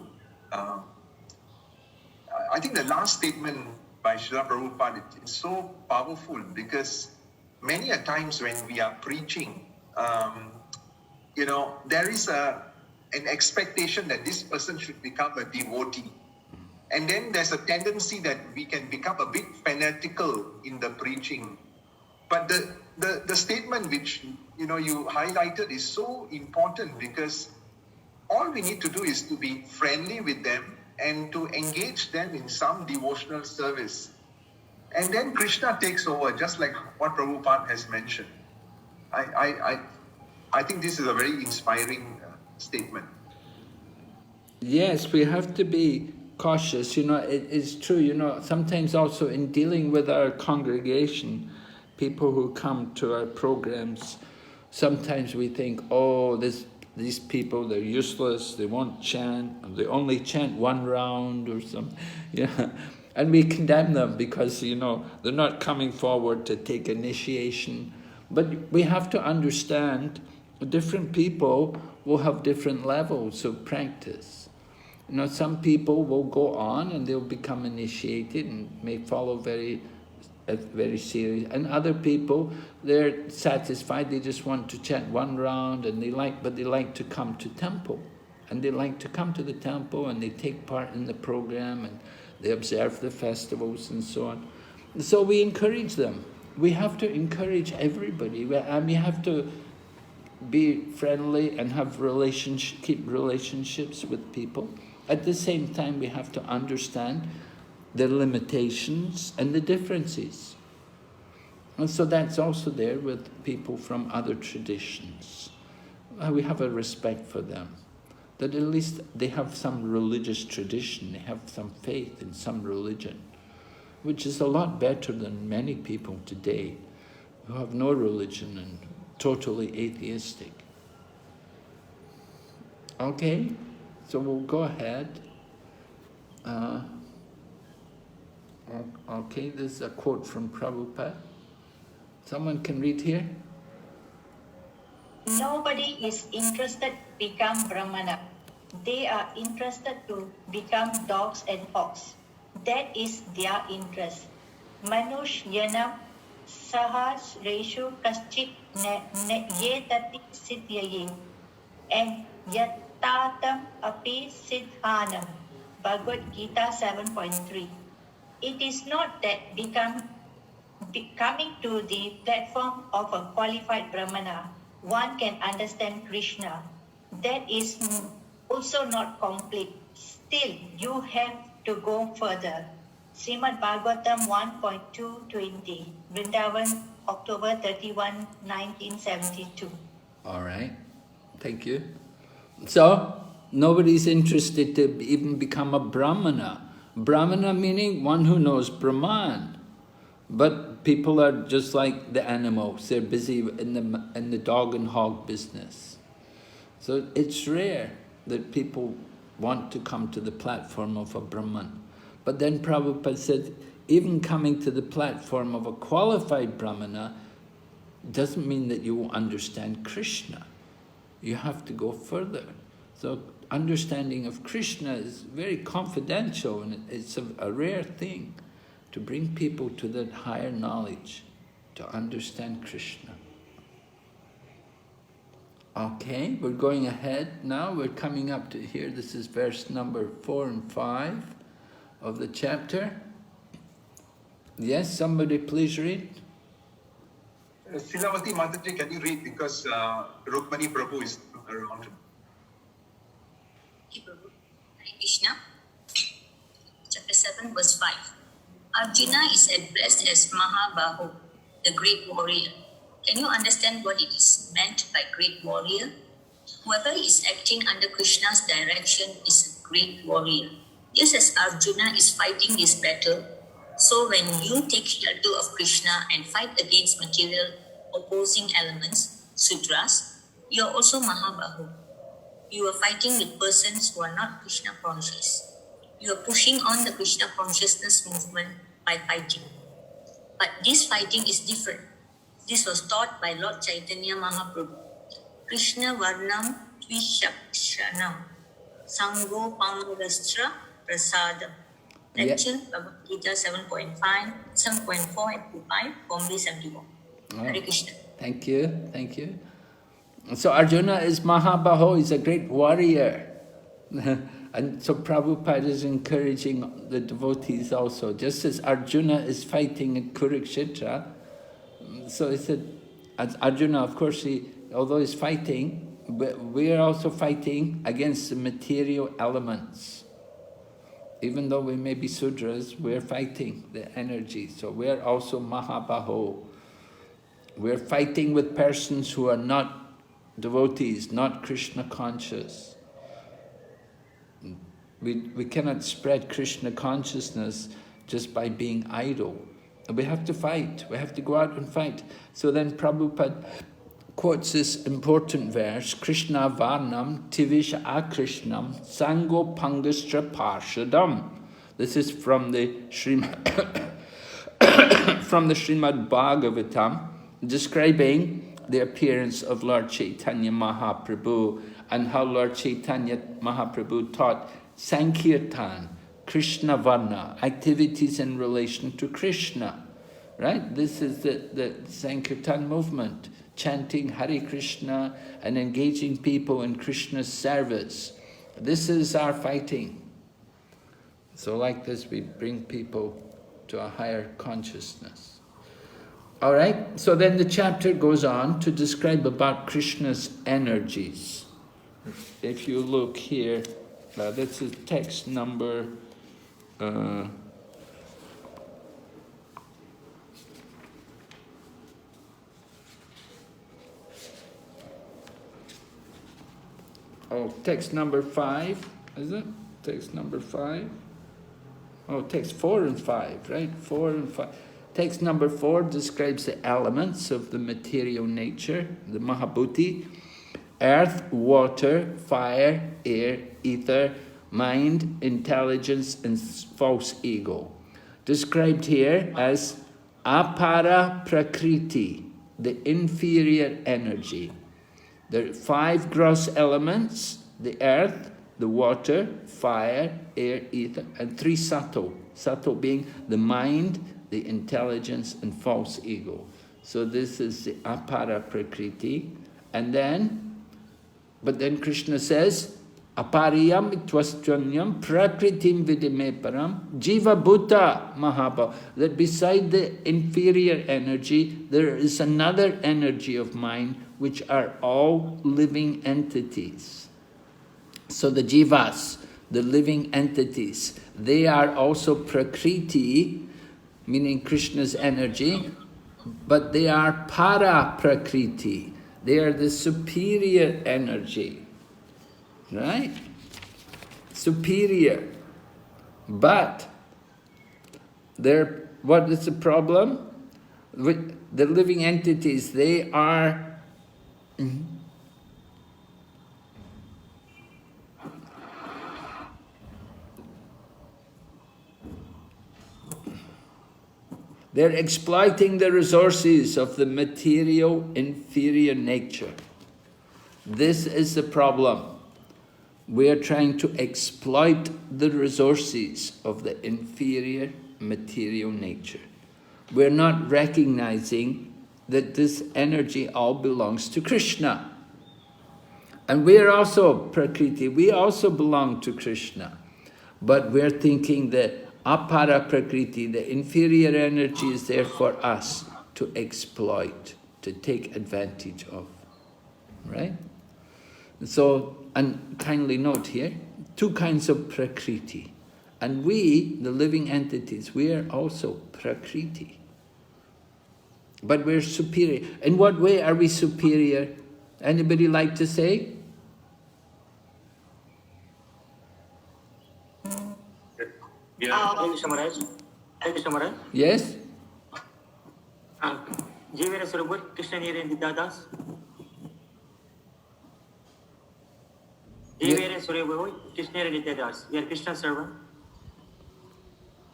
I think the last statement by Srila Prabhupada is so powerful, because many a times when we are preaching, there is an expectation that this person should become a devotee. And then there's a tendency that we can become a bit fanatical in the preaching. But the statement which you highlighted is so important, because all we need to do is to be friendly with them and to engage them in some devotional service. And then Krishna takes over, just like what Prabhupada has mentioned. I think this is a very inspiring statement. Yes, we have to be cautious. You know, it is true, you know, sometimes also in dealing with our congregation, people who come to our programs, sometimes we think, oh, these people, they're useless, they won't chant, or they only chant one round or something. Yeah. And we condemn them because, you know, they're not coming forward to take initiation. But we have to understand different people will have different levels of practice. You know, some people will go on and they'll become initiated and may follow very serious. And other people, they're satisfied, they just want to chant one round, and but they like to come to temple. And they like to come to the temple and they take part in the program and they observe the festivals and so on. So we encourage them. We have to encourage everybody, and we have to be friendly and have keep relationships with people. At the same time, we have to understand the limitations and the differences. And so that's also there with people from other traditions. We have a respect for them, that at least they have some religious tradition, they have some faith in some religion, which is a lot better than many people today who have no religion and totally atheistic. Okay, so we'll go ahead. Okay, this is a quote from Prabhupada. Someone can read here? Nobody is interested to become Brahmana. They are interested to become dogs and fox. That is their interest. Manush yanam sahas reshu kaschit yetati siddhyaye and yatatam api siddhanam. Bhagavad Gita 7.3. It is not that coming to the platform of a qualified Brahmana, one can understand Krishna. That is also not complete. Still, you have to go further. Srimad Bhagavatam 1.220, Vrindavan, October 31, 1972. All right, thank you. So, nobody's interested to even become a Brahmana. Brahmana meaning one who knows Brahman. But people are just like the animals. They're busy in the dog and hog business. So it's rare that people want to come to the platform of a Brahman. But then Prabhupada said, even coming to the platform of a qualified Brahmana doesn't mean that you will understand Krishna. You have to go further. So understanding of Krishna is very confidential, and it's a rare thing to bring people to that higher knowledge, to understand Krishna. Okay, we're going ahead now. We're coming up to here. This is verse number 4 and 5 of the chapter. Yes, somebody please read. Silavati Mataji, can you read, because Rukmani Prabhu is around. Hare Krishna. Chapter 7, verse 5. Arjuna is addressed as Mahabahu, the great warrior. Can you understand what it is meant by great warrior? Whoever is acting under Krishna's direction is a great warrior. Just as Arjuna is fighting this battle, so when you take shelter of Krishna and fight against material opposing elements, sudras, you are also Mahabahu. You are fighting with persons who are not Krishna conscious. You are pushing on the Krishna consciousness movement by fighting. But this fighting is different. This was taught by Lord Chaitanya Mahaprabhu. Krishna Varnam Tvishakshanam Sango Pangastra Prasadam. Lecture Bhagavad Gita 7.5, 7.4 and 5, Bombay 71. Hare Krishna. Thank you, thank you. So Arjuna is Mahabaho, he's a great warrior. And so Prabhupada is encouraging the devotees also. Just as Arjuna is fighting in Kurukshetra, so he said, as Arjuna, of course, although he's fighting, we are also fighting against the material elements. Even though we may be Sudras, we're fighting the energy. So we're also Mahabaho. We're fighting with persons who are not devotees, not Krishna conscious. We cannot spread Krishna consciousness just by being idle. We have to fight. We have to go out and fight. So then Prabhupada quotes this important verse, Krishna Varnam Tivish Akrishnam Sango Pangastra Parshadam. This is from the Srimad Bhagavatam, describing the appearance of Lord Chaitanya Mahaprabhu and how Lord Chaitanya Mahaprabhu taught Sankirtan, Krishna Varna, activities in relation to Krishna. Right? This is the Sankirtan movement, chanting Hare Krishna and engaging people in Krishna's service. This is our fighting. So like this, we bring people to a higher consciousness. All right, so then the chapter goes on to describe about Krishna's energies. If you look here, this is text number text number 5, is it? Text number 5? Oh, text 4 and 5, right? 4 and 5. Text number 4 describes the elements of the material nature, the Mahabhuti: earth, water, fire, air, ether, mind, intelligence, and false ego. Described here as apara prakriti, the inferior energy. There are 5 gross elements: the earth, the water, fire, air, ether, and 3 subtle. Subtle being the mind, the intelligence, and false ego. So this is the apara prakriti. And then, but then Krishna says, apariyam itvastvanyam prakritim vidime param jiva bhuta mahabhav. That beside the inferior energy, there is another energy of mind, which are all living entities. So the jivas, the living entities, they are also prakriti, meaning Krishna's energy, but they are para prakriti. They are the superior energy, right? Superior. But what is the problem? With the living entities, they are they're exploiting the resources of the material inferior nature. This is the problem. We are trying to exploit the resources of the inferior material nature. We're not recognizing that this energy all belongs to Krishna. And we are also Prakriti, we also belong to Krishna. But we're thinking that apara Prakriti, the inferior energy, is there for us to exploit, to take advantage of. Right? So, and kindly note here, 2 kinds of Prakriti. And we, the living entities, we are also Prakriti. But we're superior. In what way are we superior? Anybody like to say? Yes?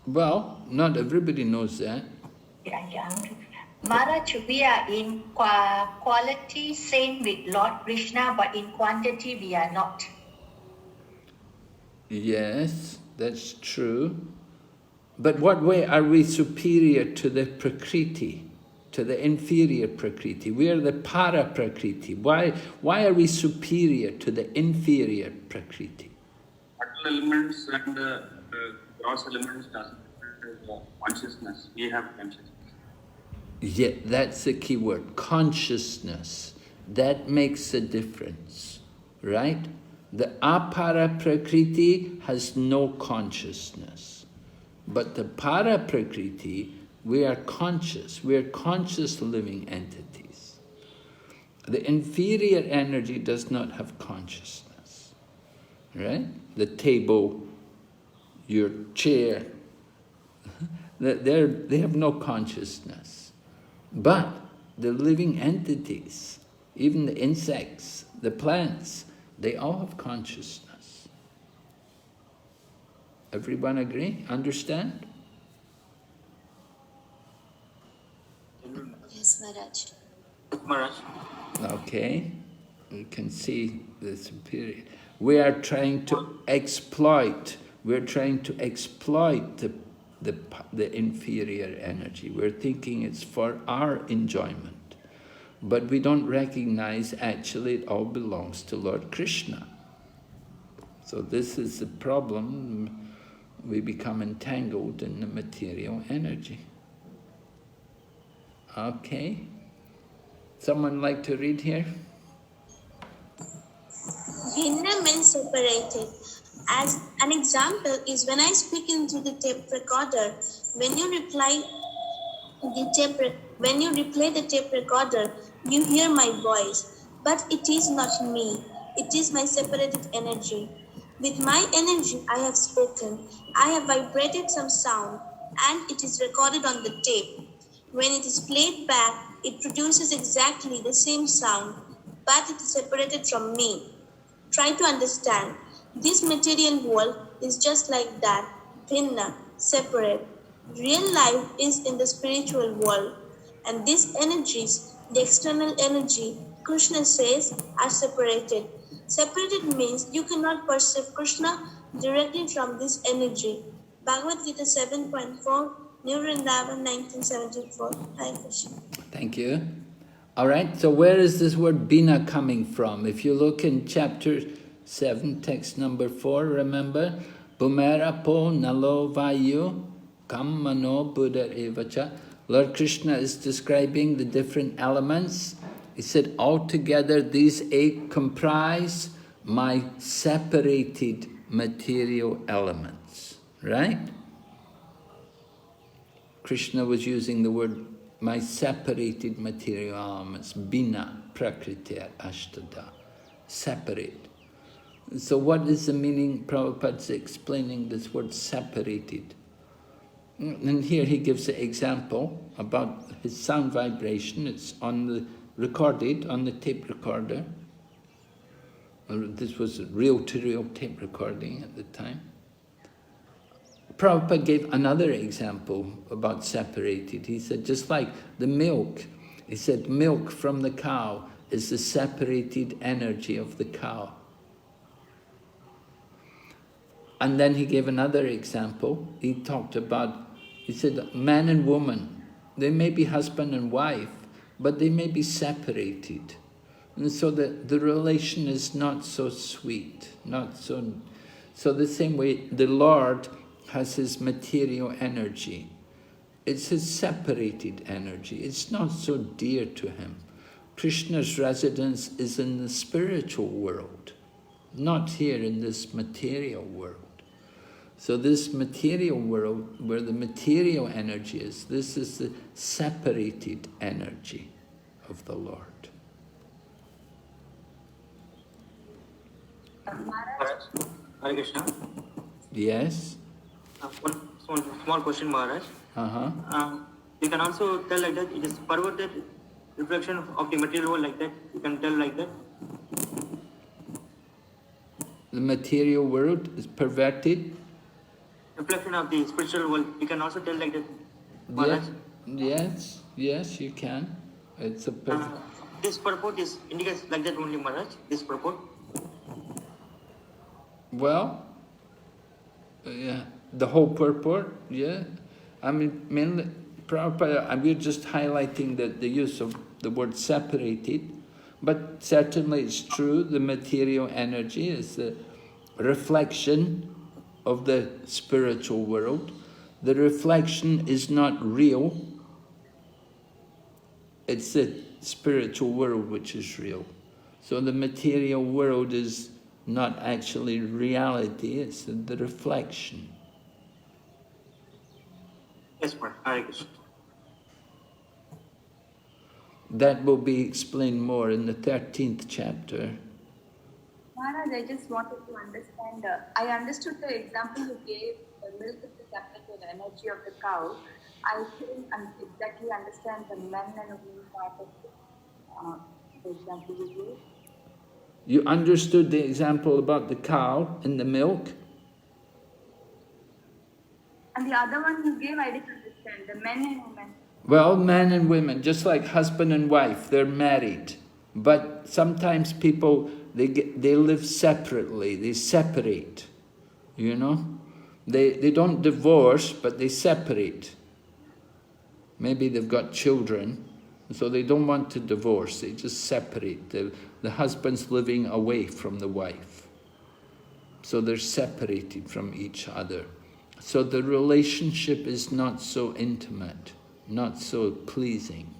Well, not everybody knows that. Maharaj, we are in quality same with Lord Krishna, but in quantity we are not. Yes, that's true. But what way are we superior to the Prakriti, to the inferior Prakriti? We are the para Prakriti. Why are we superior to the inferior Prakriti? Subtle elements and gross elements doesn't have consciousness. We have consciousness. Yeah, that's the key word, consciousness. That makes a difference, right? The apara prakriti has no consciousness. But the para prakriti, we are conscious living entities. The inferior energy does not have consciousness, right? The table your chair. They have no consciousness. But the living entities, even the insects, the plants, they all have consciousness. Everyone agree? Understand? Yes, Maharaj. Maharaj. Okay. You can see the superior. We are trying to exploit. We're trying to exploit the inferior energy. We're thinking it's for our enjoyment. But we don't recognize actually it all belongs to Lord Krishna. So this is the problem. We become entangled in the material energy. Okay. Someone like to read here? Bhinna means separated. As an example is when I speak into the tape recorder, when you replay the tape recorder, you hear my voice, but it is not me. It is my separated energy. With my energy I have spoken. I have vibrated some sound, and it is recorded on the tape. When it is played back, it produces exactly the same sound, but it is separated from me. Try to understand. This material world is just like that, bhinna, separate. Real life is in the spiritual world, and these energies, the external energy, Krishna says, are separated. Separated means you cannot perceive Krishna directly from this energy. Bhagavad Gita 7.4, New Vrindavan 1974. Hare Krishna. Thank you. All right, so where is this word bina coming from? If you look in chapter 7, text number 4, remember? Bhumera po nalo vayu kam mano buddha evacha. Lord Krishna is describing the different elements. He said, altogether these 8 comprise my separated material elements. Right? Krishna was using the word my separated material elements, bina prakriti ashtada, separate. So what is the meaning? Prabhupada's explaining this word separated. And here he gives an example about his sound vibration. It's recorded on the tape recorder. This was a reel-to-reel tape recording at the time. Prabhupada gave another example about separated. He said, just like the milk, he said, milk from the cow is the separated energy of the cow. And then he gave another example. He talked about, he said, man and woman, they may be husband and wife, but they may be separated. And so the relation is not so sweet, not so... So the same way, the Lord has his material energy. It's his separated energy. It's not so dear to him. Krishna's residence is in the spiritual world, not here in this material world. So this material world, where the material energy is, this is the separated energy of the Lord. Maharaj, Hare Krishna. Yes? One small question, Maharaj. You can also tell like that, it is perverted reflection of the material world like that. You can tell like that. The material world is perverted? Reflection of the spiritual world. You can also tell like that, Maharaj. Yes, you can. It's a this purport is indicates like that only, Maharaj. This purport. Well, yeah, the whole purport, yeah. I mean, mainly, Prabhupada, we're just highlighting the use of the word separated, but certainly it's true, the material energy is the reflection of the spiritual world. The reflection is not real. It's the spiritual world which is real. So the material world is not actually reality, it's the reflection. Yes, Maharaj. That will be explained more in the 13th chapter. Maharaj, I just wanted to understand. I understood the example you gave the milk is separate to the energy of the cow, I couldn't exactly understand the men and women part of the example you gave. You understood the example about the cow and the milk? And the other one you gave, I didn't understand, the men and women. Well, men and women, just like husband and wife, they're married. But sometimes people, they live separately, they separate, you know? They don't divorce, but they separate. Maybe they've got children, so they don't want to divorce, they just separate. The husband's living away from the wife. So they're separated from each other. So the relationship is not so intimate, not so pleasing.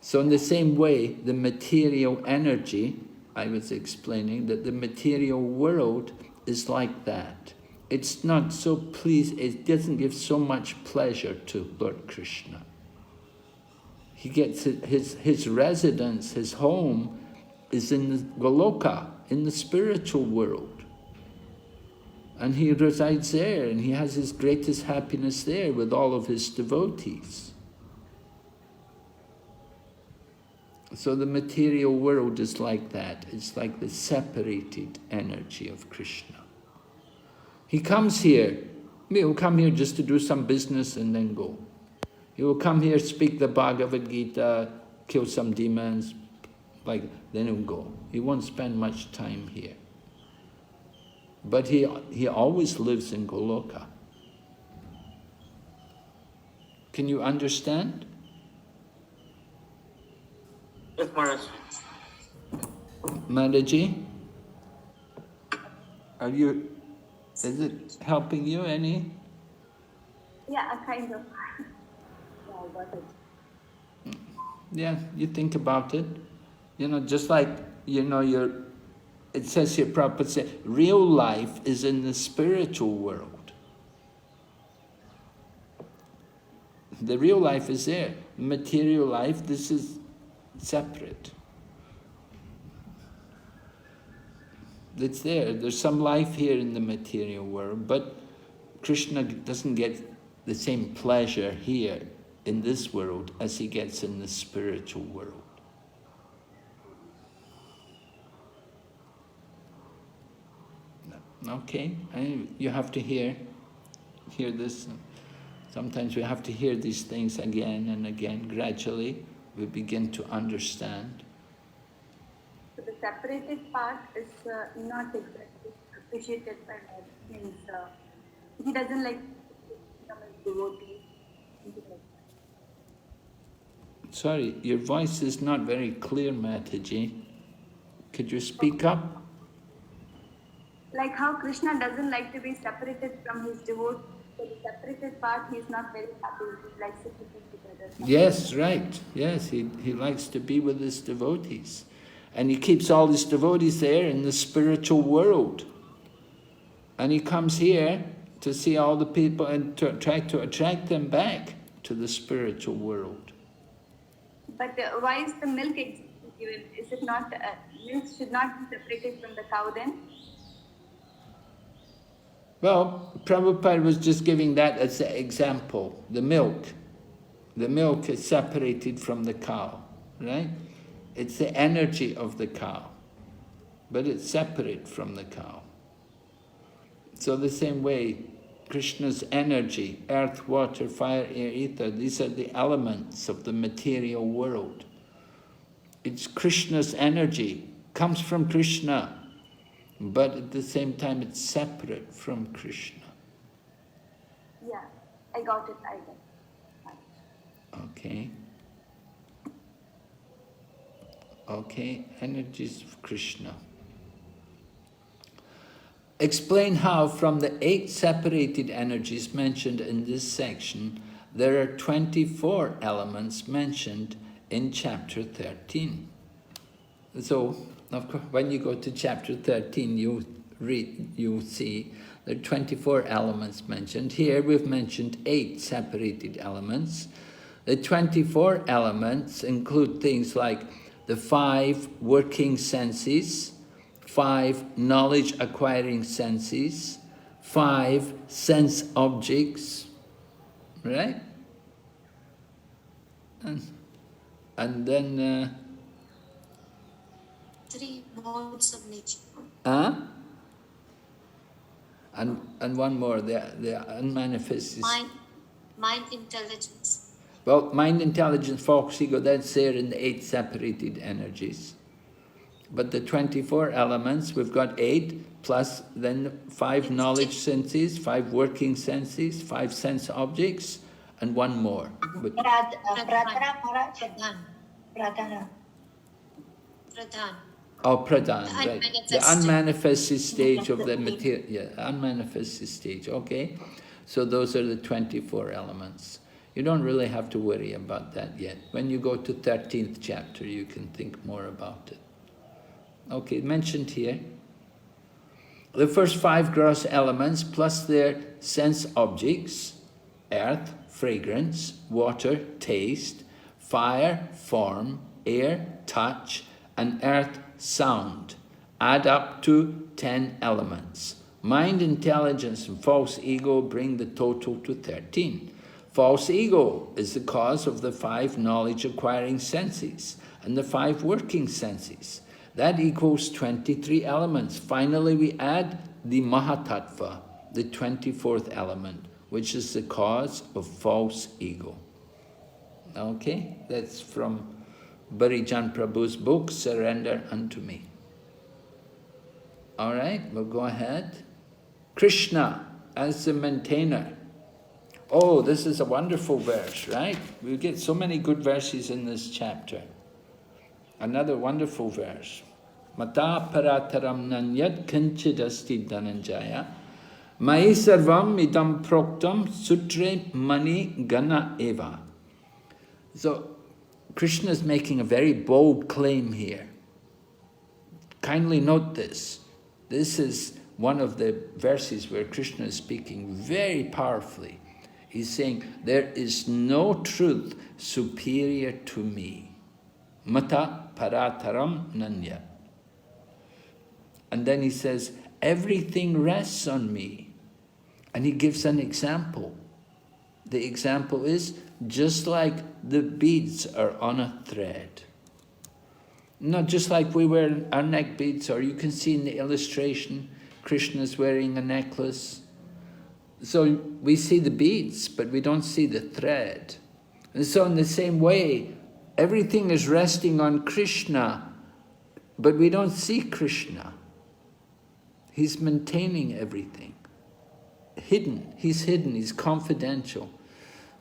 So in the same way, the material energy, I was explaining that the material world is like that. It's not so pleasing, it doesn't give so much pleasure to Lord Krishna. He gets his residence, his home is in the Goloka, in the spiritual world. And he resides there, and he has his greatest happiness there with all of his devotees. So the material world is like that. It's like the separated energy of Krishna. He comes here. He will come here just to do some business and then go. He will come here, speak the Bhagavad Gita, kill some demons, then he'll go. He won't spend much time here. But he always lives in Goloka. Can you understand? Yes, Maharaj. Mataji? Is it helping you any? Yeah, kind of. Yeah, I got it. Yeah, you think about it. Just like, it says here, Prabhupada said, real life is in the spiritual world. The real life is there. Material life, this is separate. It's there. There's some life here in the material world, but Krishna doesn't get the same pleasure here in this world as he gets in the spiritual world. Okay, you have to hear this. Sometimes we have to hear these things again and again. Gradually, we begin to understand. So the separated part is not exactly appreciated by me. He doesn't like become a devotee. Sorry, your voice is not very clear, Mataji. Could you speak up? Like how Krishna doesn't like to be separated from his devotee. So the separated part, he's not very happy. He likes to keep it together. Yes, right. Yes, he likes to be with his devotees. And he keeps all his devotees there in the spiritual world. And he comes here to see all the people and to try to attract them back to the spiritual world. But why is the milk given? Is it not, milk should not be separated from the cow then? Well, Prabhupada was just giving that as an example. The milk. The milk is separated from the cow, right? It's the energy of the cow, but it's separate from the cow. So the same way, Krishna's energy, earth, water, fire, air, ether, these are the elements of the material world. It's Krishna's energy, comes from Krishna, but at the same time it's separate from Krishna. Yeah, I got it. Okay. Okay, energies of Krishna. Explain how from the 8 separated energies mentioned in this section, there are 24 elements mentioned in chapter 13. So, of course, when you go to chapter 13, you'll see there are 24 elements mentioned. Here we've mentioned 8 separated elements. The 24 elements include things like the 5 working senses, 5 knowledge-acquiring senses, 5 sense objects, right? And then... 3 modes of nature. And one more, the unmanifest is... Mind, intelligence. Well, mind, intelligence, false ego, that's there in the 8 separated energies. But the 24 elements, we've got 8, plus then 5 knowledge senses, 5 working senses, 5 sense objects, and one more. Pradhana. Oh, pradhan, right. The unmanifested stage of the material, yeah, unmanifested stage, okay. So those are the 24 elements. You don't really have to worry about that yet. When you go to 13th chapter, you can think more about it. Okay, mentioned here. The first 5 gross elements plus their sense objects, earth, fragrance, water, taste, fire, form, air, touch, and earth, sound, add up to 10 elements. Mind, intelligence, and false ego bring the total to 13. False ego is the cause of the 5 knowledge-acquiring senses and the 5 working senses. That equals 23 elements. Finally, we add the Mahatattva, the 24th element, which is the cause of false ego. Okay, that's from Barijan Prabhu's book, Surrender Unto Me. All right, we'll go ahead. Krishna as the maintainer. Oh, this is a wonderful verse, right? We get so many good verses in this chapter. Another wonderful verse. Mata parataram nanyat kinchidasti dhananjaya mai sarvam idam proktam sutre mani gana eva. So, Krishna is making a very bold claim here. Kindly note this. This is one of the verses where Krishna is speaking very powerfully. He's saying, there is no truth superior to me. Mata parataram nanya. And then he says, everything rests on me. And he gives an example. The example is, just like the beads are on a thread. Not just like we wear our neck beads, or you can see in the illustration, Krishna's wearing a necklace. So we see the beads, but we don't see the thread. And so in the same way, everything is resting on Krishna, but we don't see Krishna. He's maintaining everything. Hidden, he's confidential.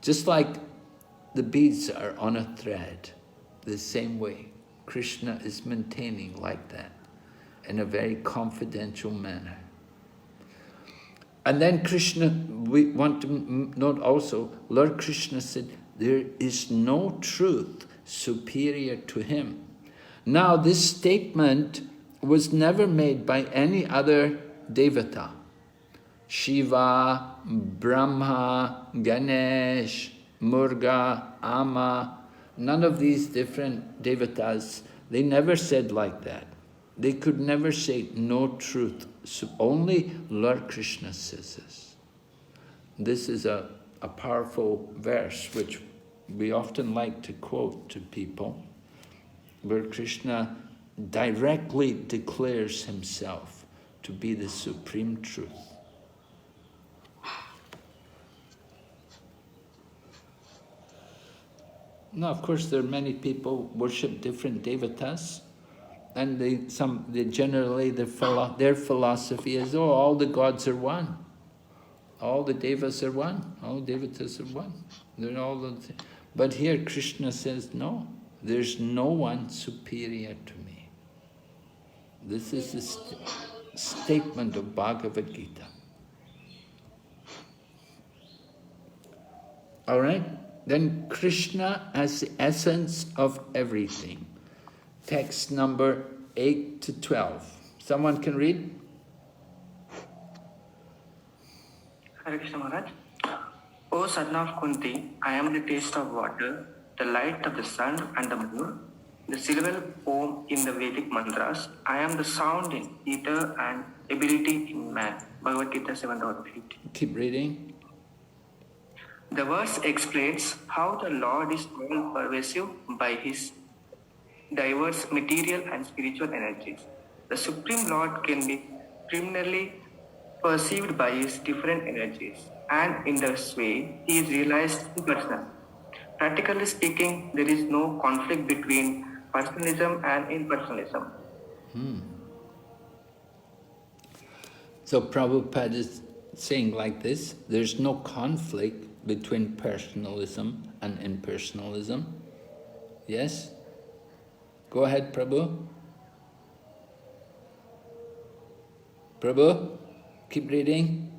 Just like the beads are on a thread, the same way Krishna is maintaining like that, in a very confidential manner. And then Krishna, we want to note also, Lord Krishna said, there is no truth superior to him. Now this statement was never made by any other devata. Shiva, Brahma, Ganesh, Murga, Ama, none of these different devatas, they never said like that. They could never say no truth. So only Lord Krishna says this. This is a powerful verse which we often like to quote to people, where Krishna directly declares himself to be the supreme truth. Now, of course, there are many people worship different devatas, and generally their philosophy is, oh, all the gods are one, all the devas are one, all devatas are one. They're all the same. But here Krishna says, no, there's no one superior to me. This is the statement of Bhagavad Gita. All right? Then Krishna as the essence of everything. Text number 8 to 12. Someone can read? Hare Krishna Maharaj. O son of Kunti, I am the taste of water, the light of the sun and the moon. the syllable Om in the Vedic mantras. I am the sound in ether and ability in man. Bhagavad Gita 7.50. Keep reading. The verse explains how the Lord is all pervasive by his diverse material and spiritual energies. The Supreme Lord can be criminally perceived by his different energies, and in this way, he is realized impersonal. Practically speaking, there is no conflict between personalism and impersonalism. So Prabhupada is saying like this, there's no conflict between personalism and impersonalism. Yes? Go ahead, Prabhu. Prabhu, keep reading.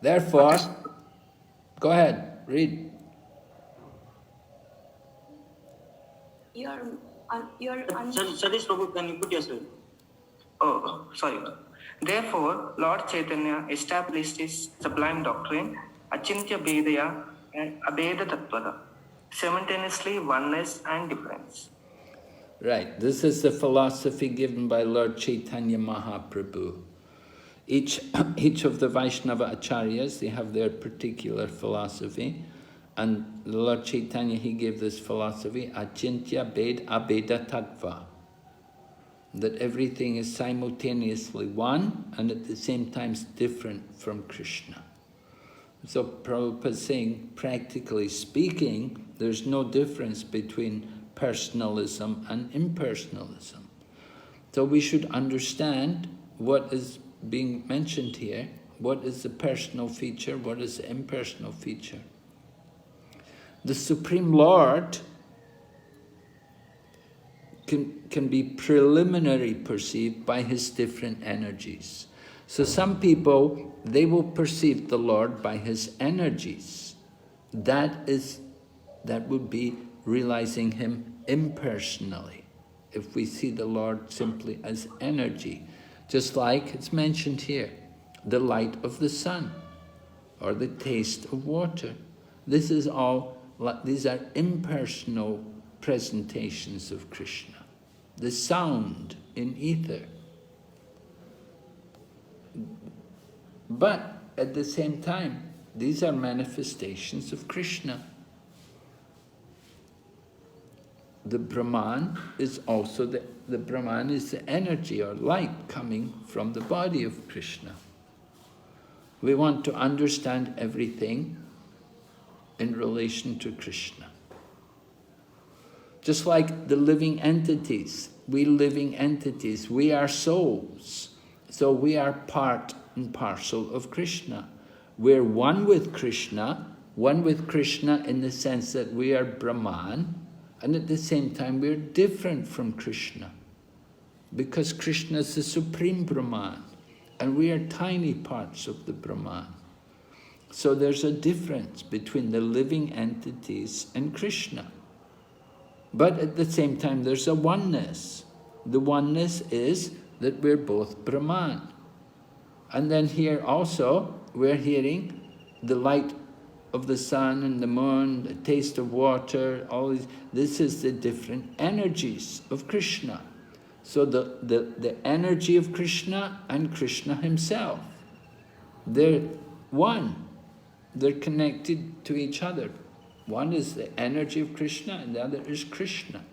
Therefore, go ahead, read. Satish Prabhu, can you put yourself? Oh, sorry. Therefore, Lord Chaitanya established his sublime doctrine, Achintya Bhedaya and Abheda Tattvada, simultaneously oneness and difference. Right, this is the philosophy given by Lord Chaitanya Mahaprabhu. Each of the Vaishnava acharyas, they have their particular philosophy, and Lord Chaitanya, he gave this philosophy, Achintya Bhed Abheda Tattva, that everything is simultaneously one and at the same time different from Krishna. So Prabhupada is saying, practically speaking, there's no difference between personalism and impersonalism. So we should understand what is being mentioned here, what is the personal feature, what is the impersonal feature. The Supreme Lord can be preliminary perceived by his different energies. So some people, they will perceive the Lord by his energies. That would be realizing him impersonally, if we see the Lord simply as energy. Just like it's mentioned here, the light of the sun, or the taste of water. These are impersonal presentations of Krishna. The sound in ether. But at the same time, these are manifestations of Krishna. The Brahman is also the Brahman is the energy or light coming from the body of Krishna. We want to understand everything in relation to Krishna. Just like the living entities, we are souls. So we are part and parcel of Krishna. We're one with Krishna in the sense that we are Brahman, and at the same time we're different from Krishna. Because Krishna is the supreme Brahman, and we are tiny parts of the Brahman. So there's a difference between the living entities and Krishna. But at the same time, there's a oneness. The oneness is that we're both Brahman. And then here also, we're hearing the light of the sun and the moon, the taste of water, all these. This is the different energies of Krishna. So the energy of Krishna and Krishna himself, they're one. They're connected to each other. One is the energy of Krishna and the other is Krishna.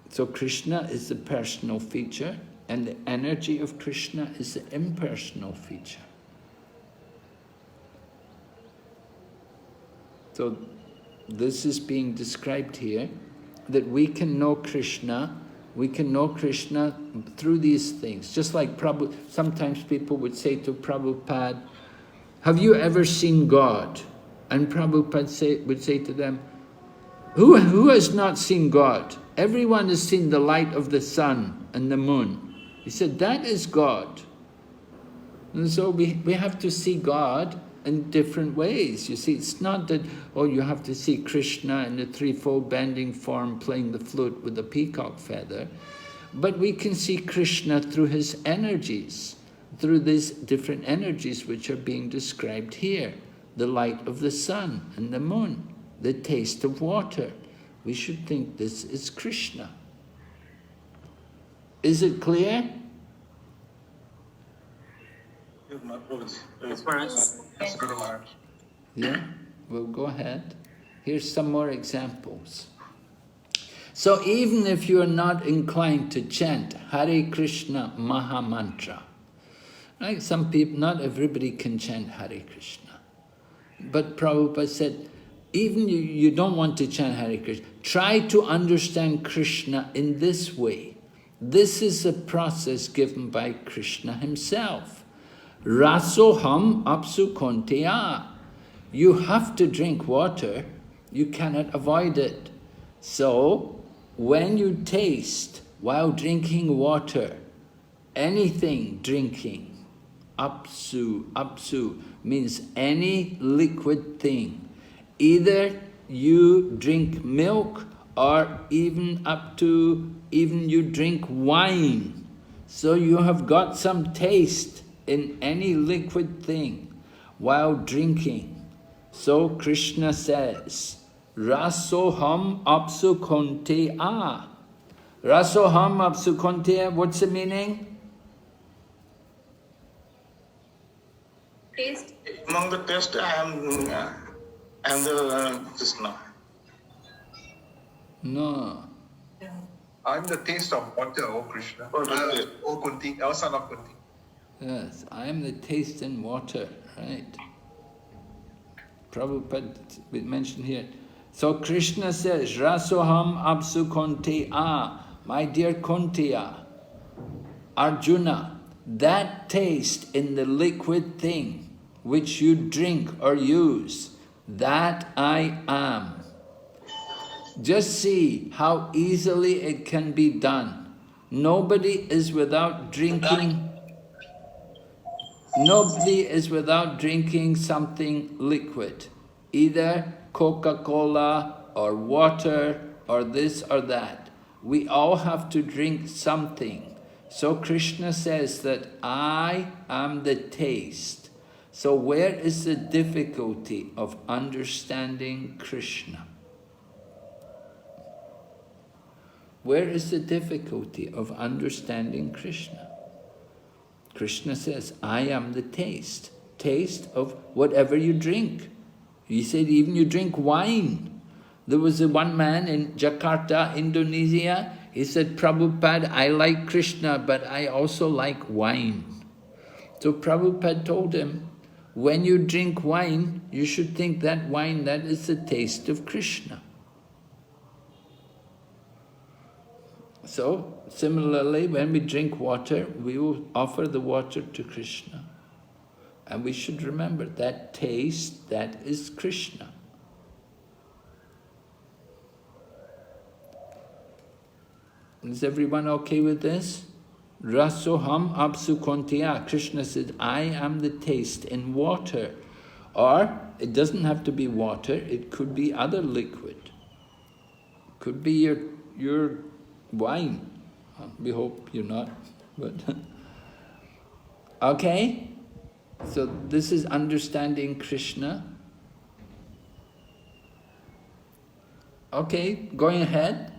So Krishna is the personal feature and the energy of Krishna is the impersonal feature. So this is being described here, that we can know Krishna through these things. Just like sometimes people would say to Prabhupada, have you ever seen God? And Prabhupada would say to them, who has not seen God? Everyone has seen the light of the sun and the moon. He said, that is God. And so we have to see God in different ways. You see, it's not that, you have to see Krishna in the threefold bending form playing the flute with a peacock feather. But we can see Krishna through his energies, through these different energies which are being described here. the light of the sun and the moon, the taste of water. We should think this is Krishna. Is it clear? Yeah, well, go ahead. Here's some more examples. So even if you are not inclined to chant Hare Krishna Maha Mantra, right? Some people, not everybody can chant Hare Krishna. But Prabhupada said, even you don't want to chant Hare Krishna, try to understand Krishna in this way. This is a process given by Krishna himself. Rasoham apsu konteya. You have to drink water. You cannot avoid it. So, when you taste while drinking water, anything drinking, apsu means any liquid thing. Either you drink milk or even you drink wine. So you have got some taste in any liquid thing while drinking. So Krishna says, Rasoham apsu konteya. Rasoham apsu konteya, what's the meaning? Taste. Among the taste, I am the Krishna. No. I'm the taste of water, O Krishna. O Kunti, O son of Kunti. Yes, I am the taste in water, right? Prabhupada mentioned here. So Krishna says, Rasoham apsu konteya, my dear Kuntiya, Arjuna, that taste in the liquid thing which you drink or use, that I am. Just see how easily it can be done. Nobody is without drinking. Nobody is without drinking something liquid, either Coca-Cola or water or this or that. We all have to drink something. So Krishna says that I am the taste. So where is the difficulty of understanding Krishna? Where is the difficulty of understanding Krishna? Krishna says, I am the taste. Taste of whatever you drink. He said, even you drink wine. There was one man in Jakarta, Indonesia. He said, Prabhupada, I like Krishna, but I also like wine. So Prabhupada told him, when you drink wine, you should think that wine, that is the taste of Krishna. So, similarly, when we drink water, we will offer the water to Krishna. And we should remember that taste, that is Krishna. Is everyone okay with this? Rasoham apsu konteya. Krishna said, I am the taste in water. Or, it doesn't have to be water, it could be other liquid. It could be your wine. We hope you're not, but okay. So this is understanding Krishna. Okay, going ahead.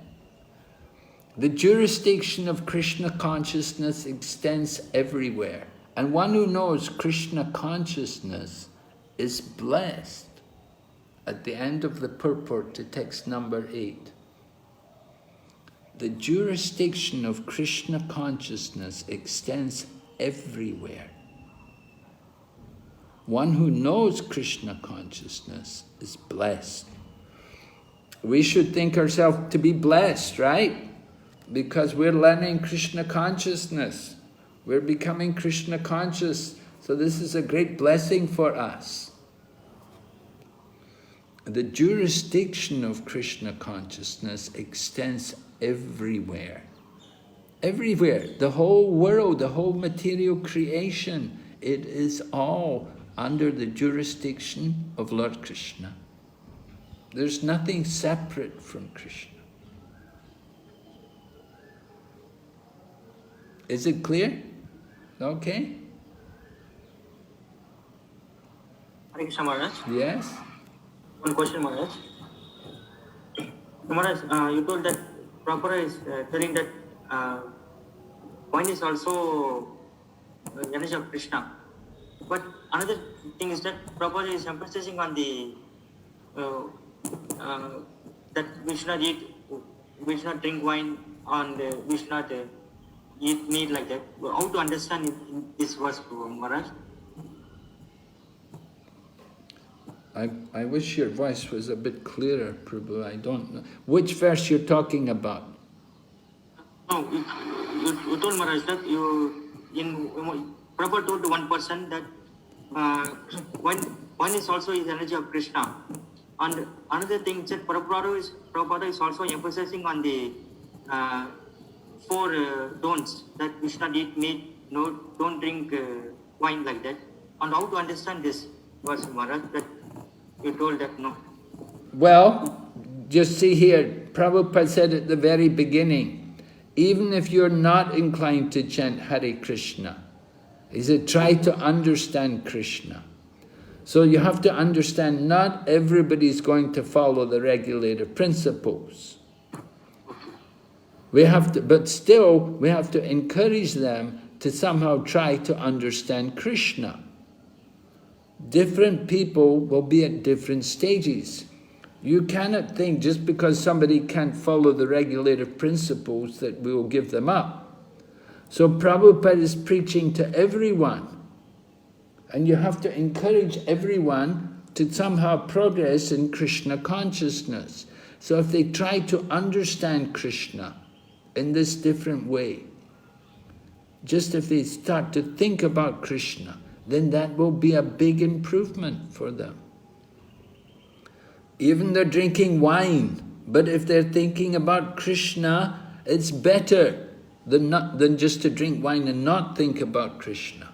The jurisdiction of Krishna consciousness extends everywhere. And one who knows Krishna consciousness is blessed. At the end of the purport to text number 8. The jurisdiction of Krishna consciousness extends everywhere. One who knows Krishna consciousness is blessed. We should think ourselves to be blessed, right? Because we're learning Krishna consciousness. We're becoming Krishna conscious. So this is a great blessing for us. The jurisdiction of Krishna consciousness extends everywhere. Everywhere. The whole world, the whole material creation, it is all under the jurisdiction of Lord Krishna. There's nothing separate from Krishna. Is it clear? Okay? Hare Krishna Maharaj. Yes? One question, Maharaj. Maharaj, you told that Prabhupada is telling that wine is also energy of Krishna. But another thing is that Prabhupada is emphasizing on the that we should not eat, we should not drink wine, and we should not eat meat like that. How to understand in this verse, Maharaj? I wish your voice was a bit clearer, Prabhu. I don't know. Which verse you're talking about? No, you told Maharaj that Prabhupada told to one person that one is also his energy of Krishna. And another thing that Prabhupada is also emphasizing on the four don'ts, that we should not eat meat, no, don't drink wine like that. And how to understand this verse, Maharaj, that you told that no? Well, just see here, Prabhupada said at the very beginning, even if you're not inclined to chant Hare Krishna, he said, try to understand Krishna. So you have to understand, not everybody's going to follow the regulator principles. We have to, but still, we have to encourage them to somehow try to understand Krishna. Different people will be at different stages. You cannot think just because somebody can't follow the regulative principles that we will give them up. So Prabhupada is preaching to everyone. And you have to encourage everyone to somehow progress in Krishna consciousness. So if they try to understand Krishna in this different way, just if they start to think about Krishna, then that will be a big improvement for them. Even they're drinking wine, but if they're thinking about Krishna, it's better than just to drink wine and not think about Krishna.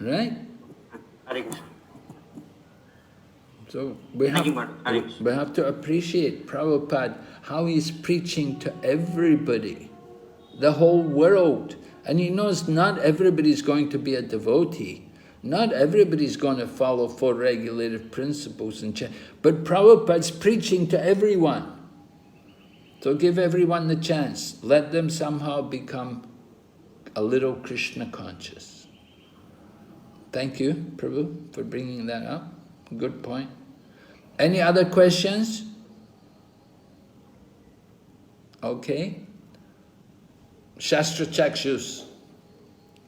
Right? So we have to appreciate Prabhupada, how he's preaching to everybody, the whole world. And he knows not everybody's going to be a devotee. Not everybody's going to follow four regulative principles. But Prabhupada's preaching to everyone. So give everyone the chance. Let them somehow become a little Krishna conscious. Thank you, Prabhu, for bringing that up. Good point. Any other questions? Okay. Shastra Chakshus.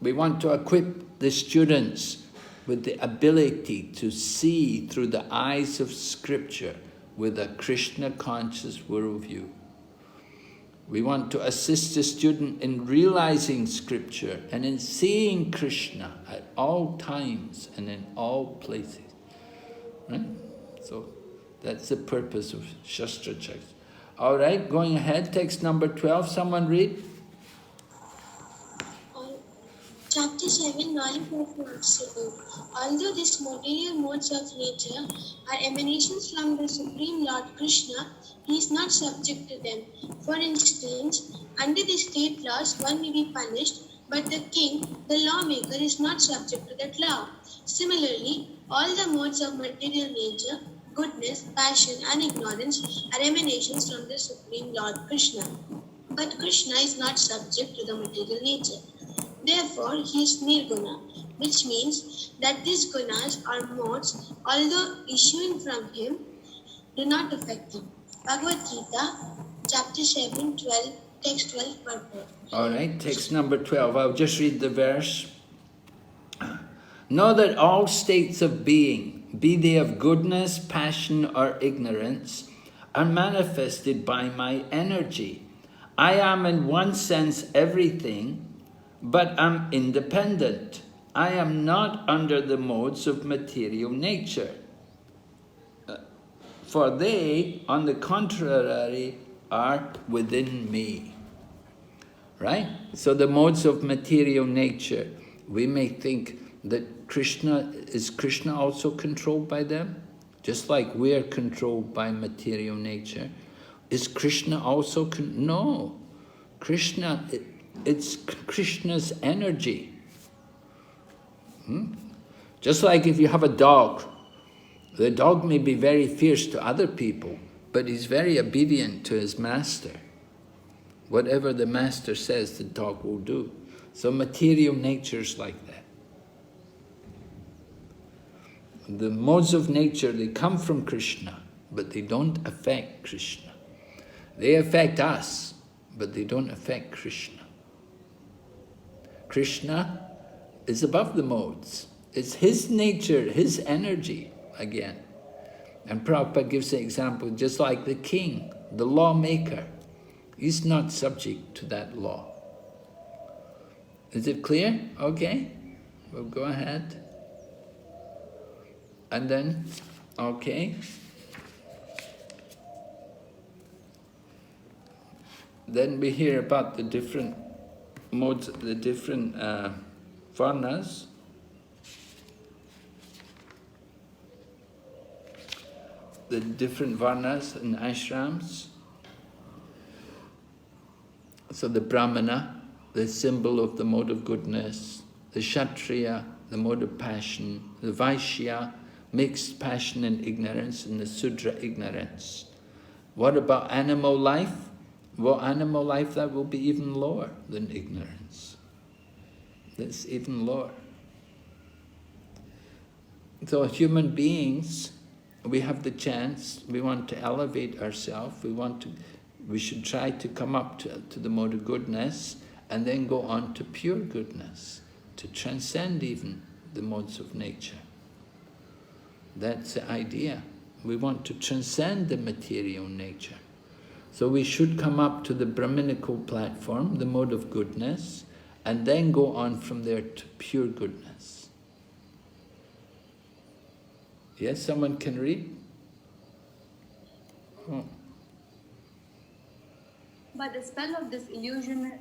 We want to equip the students with the ability to see through the eyes of Scripture with a Krishna conscious worldview. We want to assist the student in realizing Scripture and in seeing Krishna at all times and in all places. Right? So that's the purpose of Shastra Chakshus. All right, going ahead, text number 12. Someone read. Chapter 7, line 447. Although these material modes of nature are emanations from the Supreme Lord Krishna, he is not subject to them. For instance, under the state laws, one may be punished, but the king, the lawmaker, is not subject to that law. Similarly, all the modes of material nature, goodness, passion, and ignorance, are emanations from the Supreme Lord Krishna. But Krishna is not subject to the material nature. Therefore, he is nirguna, which means that these gunas or modes, although issuing from him, do not affect him. Bhagavad Gita, chapter 7, 12, text 12, purport. All right, text number 12. I'll just read the verse. Know that all states of being, be they of goodness, passion, or ignorance, are manifested by my energy. I am in one sense everything, but am independent. I am not under the modes of material nature. For they, on the contrary, are within me. Right? So the modes of material nature, we may think that is Krishna also controlled by them? Just like we are controlled by material nature. Is Krishna also no. It's Krishna's energy. Just like if you have a dog, the dog may be very fierce to other people, but he's very obedient to his master. Whatever the master says, the dog will do. So material nature is like that. The modes of nature, they come from Krishna, but they don't affect Krishna. They affect us, but they don't affect Krishna. Krishna is above the modes. It's his nature, his energy, again. And Prabhupada gives the example, just like the king, the lawmaker. He's not subject to that law. Is it clear? Okay. We'll go ahead. And then, okay. Then we hear about the different modes, the different varnas. The different varnas and ashrams. So the Brahmana, the symbol of the mode of goodness, the Kshatriya, the mode of passion, the Vaishya, mixed passion and ignorance, and the Sudra, ignorance. What about animal life? Well, animal life, that will be even lower than ignorance. That's even lower. So human beings, we have the chance, we want to elevate ourselves, we should try to come up to the mode of goodness and then go on to pure goodness, to transcend even the modes of nature. That's the idea. We want to transcend the material nature. So we should come up to the Brahminical platform, the mode of goodness, and then go on from there to pure goodness. Yes, someone can read? Oh. By the spell of this illusory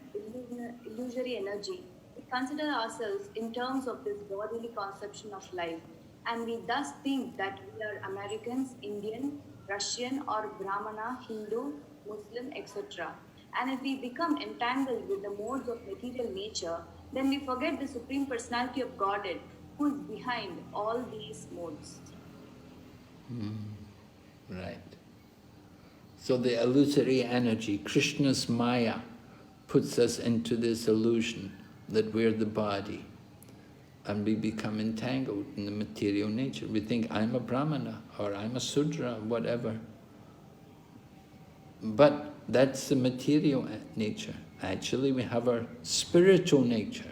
energy, we consider ourselves in terms of this bodily conception of life, and we thus think that we are Americans, Indian, Russian, or Brahmana, Hindu, Muslim, etc. And if we become entangled with the modes of material nature, then we forget the Supreme Personality of Godhead, who is behind all these modes. Right. So the illusory energy, Krishna's Maya, puts us into this illusion that we're the body, and we become entangled in the material nature. We think, I'm a Brahmana, or I'm a Sudra, whatever. But that's the material nature. Actually, we have our spiritual nature,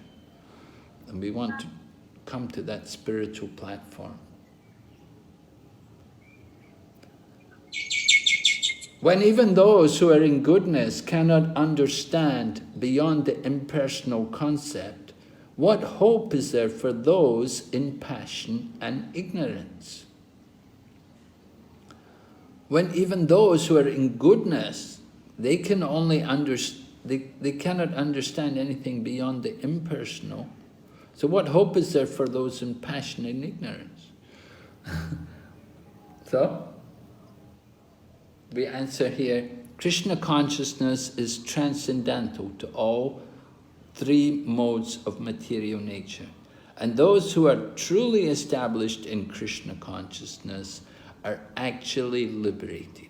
and we want to come to that spiritual platform. When even those who are in goodness cannot understand beyond the impersonal concept, what hope is there for those in passion and ignorance? When even those who are in goodness, they can only they cannot understand anything beyond the impersonal. So what hope is there for those in passion and ignorance? So we answer here, Krishna consciousness is transcendental to all three modes of material nature. And those who are truly established in Krishna consciousness are actually liberated.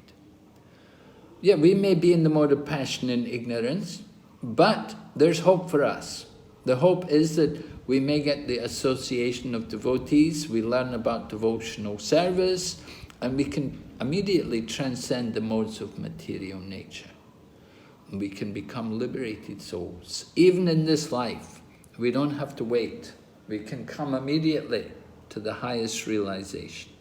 Yeah, we may be in the mode of passion and ignorance, but there's hope for us. The hope is that we may get the association of devotees, we learn about devotional service, and we can immediately transcend the modes of material nature. And we can become liberated souls. Even in this life, we don't have to wait. We can come immediately to the highest realization.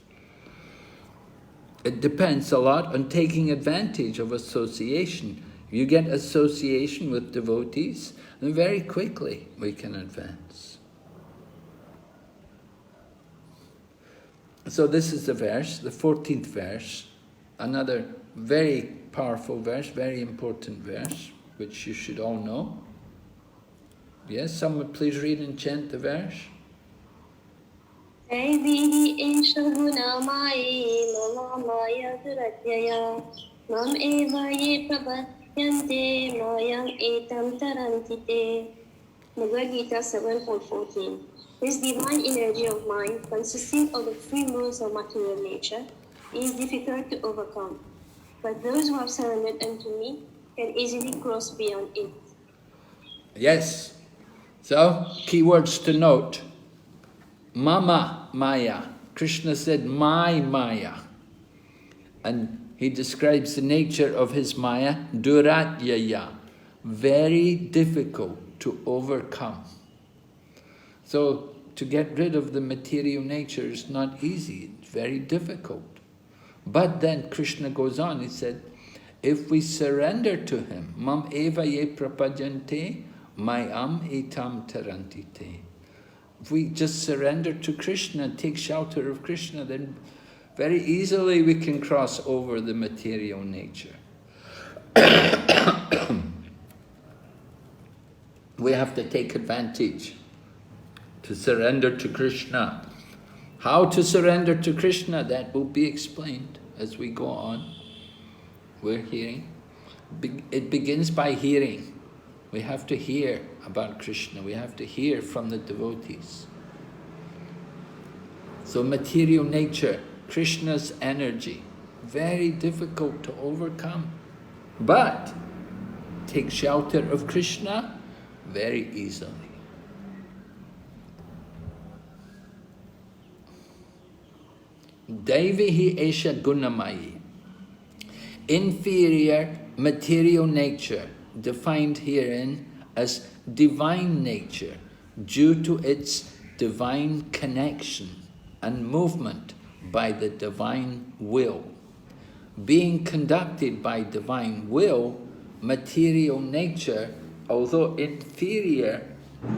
It depends a lot on taking advantage of association. You get association with devotees, then very quickly we can advance. So this is the verse, the 14th verse, another very powerful verse, very important verse, which you should all know. Yes, someone please read and chant the verse. Bhagavad Gita 7.14. This divine energy of mind, consisting of the three modes of material nature, is difficult to overcome. But those who have surrendered unto me can easily cross beyond it. Yes. So, keywords to note. Mama Maya. Krishna said, my Maya. And he describes the nature of his Maya, Duratyaya. Very difficult to overcome. So, to get rid of the material nature is not easy. It's very difficult. But then Krishna goes on, he said, if we surrender to him, mam eva ye prapajante, mayam etam tarantite. If we just surrender to Krishna, take shelter of Krishna, then very easily we can cross over the material nature. We have to take advantage to surrender to Krishna. How to surrender to Krishna, that will be explained as we go on. We're hearing. It begins by hearing. We have to hear about Krishna. We have to hear from the devotees. So material nature, Krishna's energy, very difficult to overcome. But take shelter of Krishna very easily. Daivihi esha gunamayi. Inferior material nature, defined herein as divine nature, due to its divine connection and movement by the divine will. Being conducted by divine will, material nature, although inferior,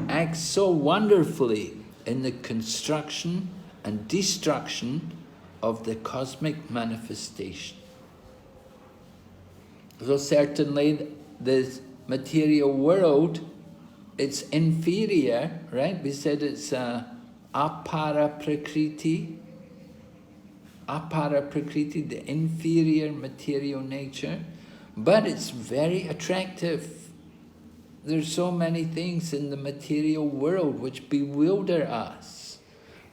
acts so wonderfully in the construction and destruction of the cosmic manifestation. So certainly this material world, it's inferior, right? We said it's apara prakriti, the inferior material nature, but it's very attractive. There's so many things in the material world which bewilder us.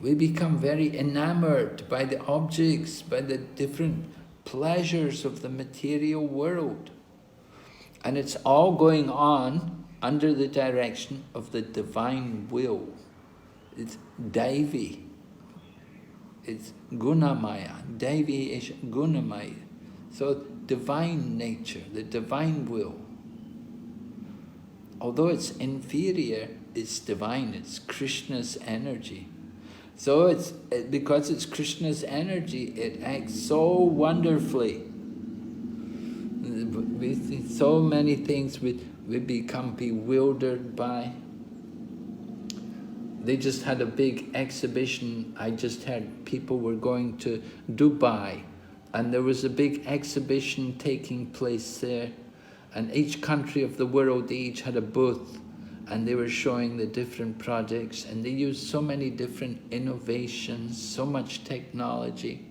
We become very enamored by the objects, by the different pleasures of the material world. And it's all going on under the direction of the divine will. It's Daivi. It's Gunamaya. Daivi is Gunamaya. So divine nature, the divine will. Although it's inferior, it's divine. It's Krishna's energy. So because it's Krishna's energy, it acts so wonderfully. We see so many things we become bewildered by. They just had a big exhibition. I just heard people were going to Dubai, and there was a big exhibition taking place there. And each country of the world, they each had a booth, and they were showing the different projects, and they used so many different innovations, so much technology.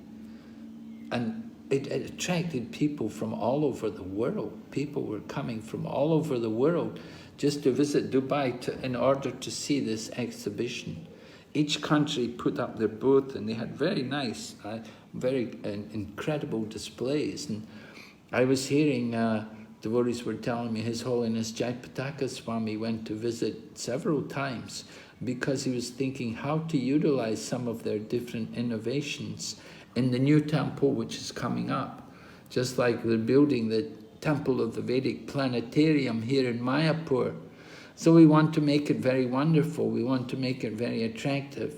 And it attracted people from all over the world. People were coming from all over the world just to visit Dubai in order to see this exhibition. Each country put up their booth, and they had very nice, very incredible displays. And I was hearing devotees were telling me His Holiness Jayapataka Swami went to visit several times because he was thinking how to utilize some of their different innovations in the new temple which is coming up. Just like they're building the temple of the Vedic planetarium here in Mayapur. So we want to make it very wonderful. We want to make it very attractive.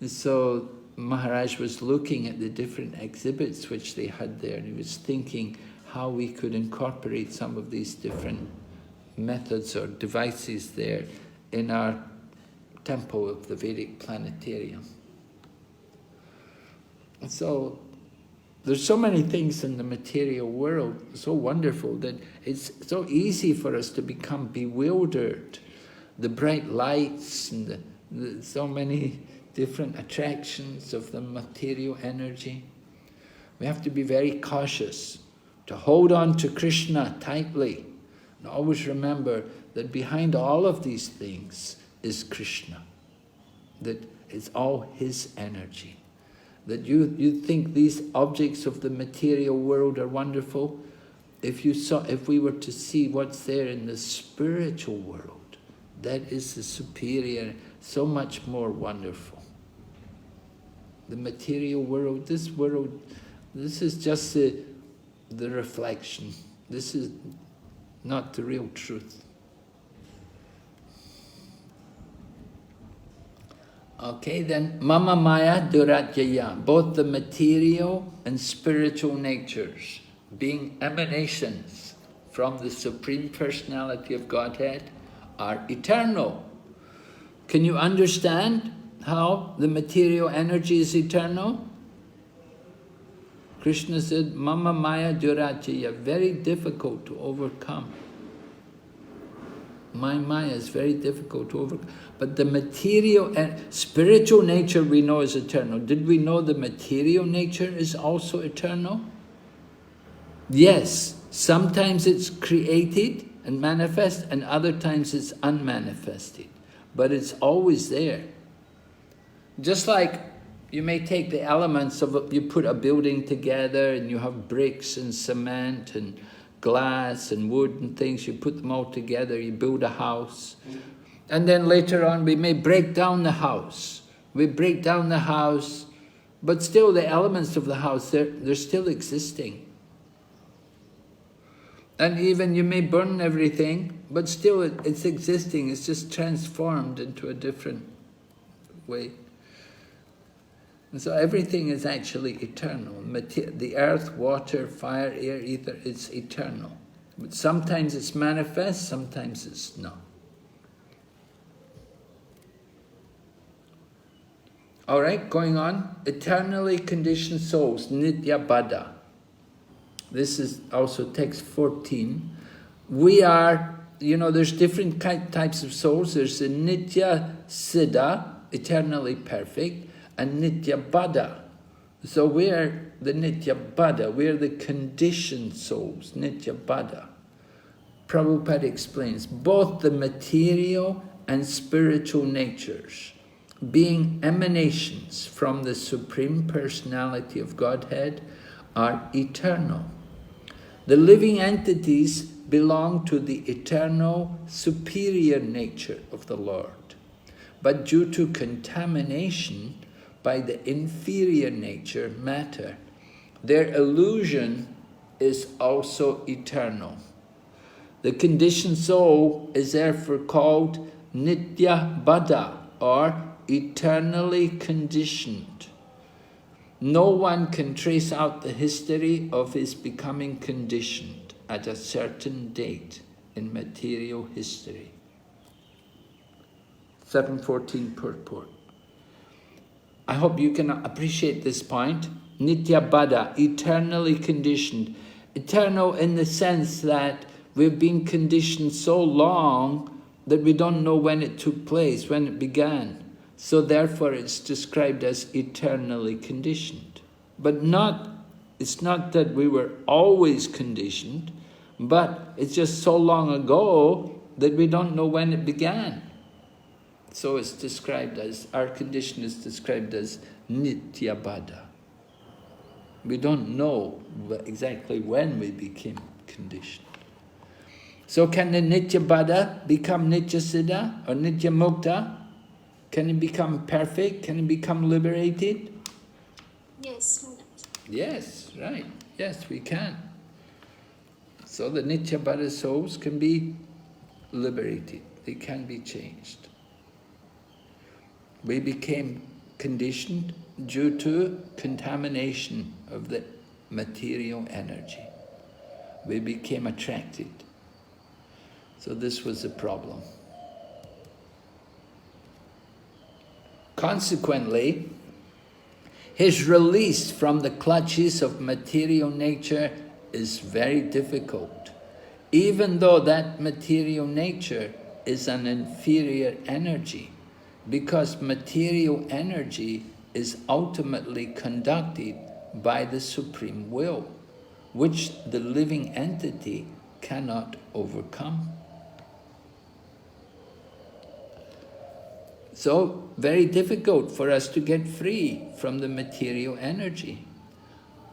And so Maharaj was looking at the different exhibits which they had there, and he was thinking how we could incorporate some of these different methods or devices there in our temple of the Vedic planetarium. And so there's so many things in the material world, so wonderful, that it's so easy for us to become bewildered. The bright lights and so many different attractions of the material energy. We have to be very cautious to hold on to Krishna tightly, and always remember that behind all of these things is Krishna. that it's all his energy. That you think these objects of the material world are wonderful. If we were to see what's there in the spiritual world, that is the superior, so much more wonderful. The material world, this is just the reflection. This is not the real truth. Okay, then Mama Maya Duratjaya, both the material and spiritual natures, being emanations from the Supreme Personality of Godhead, are eternal. Can you understand how the material energy is eternal? Krishna said, Mama Maya Duratjaya, very difficult to overcome. My Maya is very difficult to overcome. But the material and spiritual nature we know is eternal. Did we know the material nature is also eternal? Yes, sometimes it's created and manifest, and other times it's unmanifested. But it's always there. Just like you may take the elements of, you put a building together and you have bricks and cement and glass and wood and things, you put them all together, you build a house. And then later on we may break down the house. We break down the house, but still the elements of the house, they're still existing. And even you may burn everything, but still it's existing, it's just transformed into a different way. And so everything is actually eternal. The earth, water, fire, air, ether, it's eternal. But sometimes it's manifest, sometimes it's not. All right, going on. Eternally conditioned souls, Nitya Bada. This is also text 14. We are, there's different types of souls. There's the Nitya Siddha, eternally perfect, and Nitya Bada. So we're the Nitya Bada, we're the conditioned souls, Nitya Bada. Prabhupada explains, both the material and spiritual natures, being emanations from the Supreme Personality of Godhead, are eternal. The living entities belong to the eternal superior nature of the Lord. But due to contamination by the inferior nature, matter, their illusion is also eternal. The conditioned soul is therefore called Nitya Bada, or eternally conditioned. No one can trace out the history of his becoming conditioned at a certain date in material history. 714 purport. I hope you can appreciate this point. Nitya Bada, eternally conditioned. Eternal in the sense that we've been conditioned so long that we don't know when it took place, when it began. So therefore it's described as eternally conditioned. But it's not that we were always conditioned, but it's just so long ago that we don't know when it began. So it's described as, our condition is described as Nitya Bada. We don't know exactly when we became conditioned. So can the Nitya Bada become Nitya Siddha or Nitya Mukta? Can it become perfect? Can it become liberated? Yes. Yes, right. Yes, we can. So the Nitya Bada souls can be liberated. They can be changed. We became conditioned due to contamination of the material energy. We became attracted. So this was the problem. Consequently, his release from the clutches of material nature is very difficult, even though that material nature is an inferior energy, because material energy is ultimately conducted by the Supreme Will, which the living entity cannot overcome. So, very difficult for us to get free from the material energy.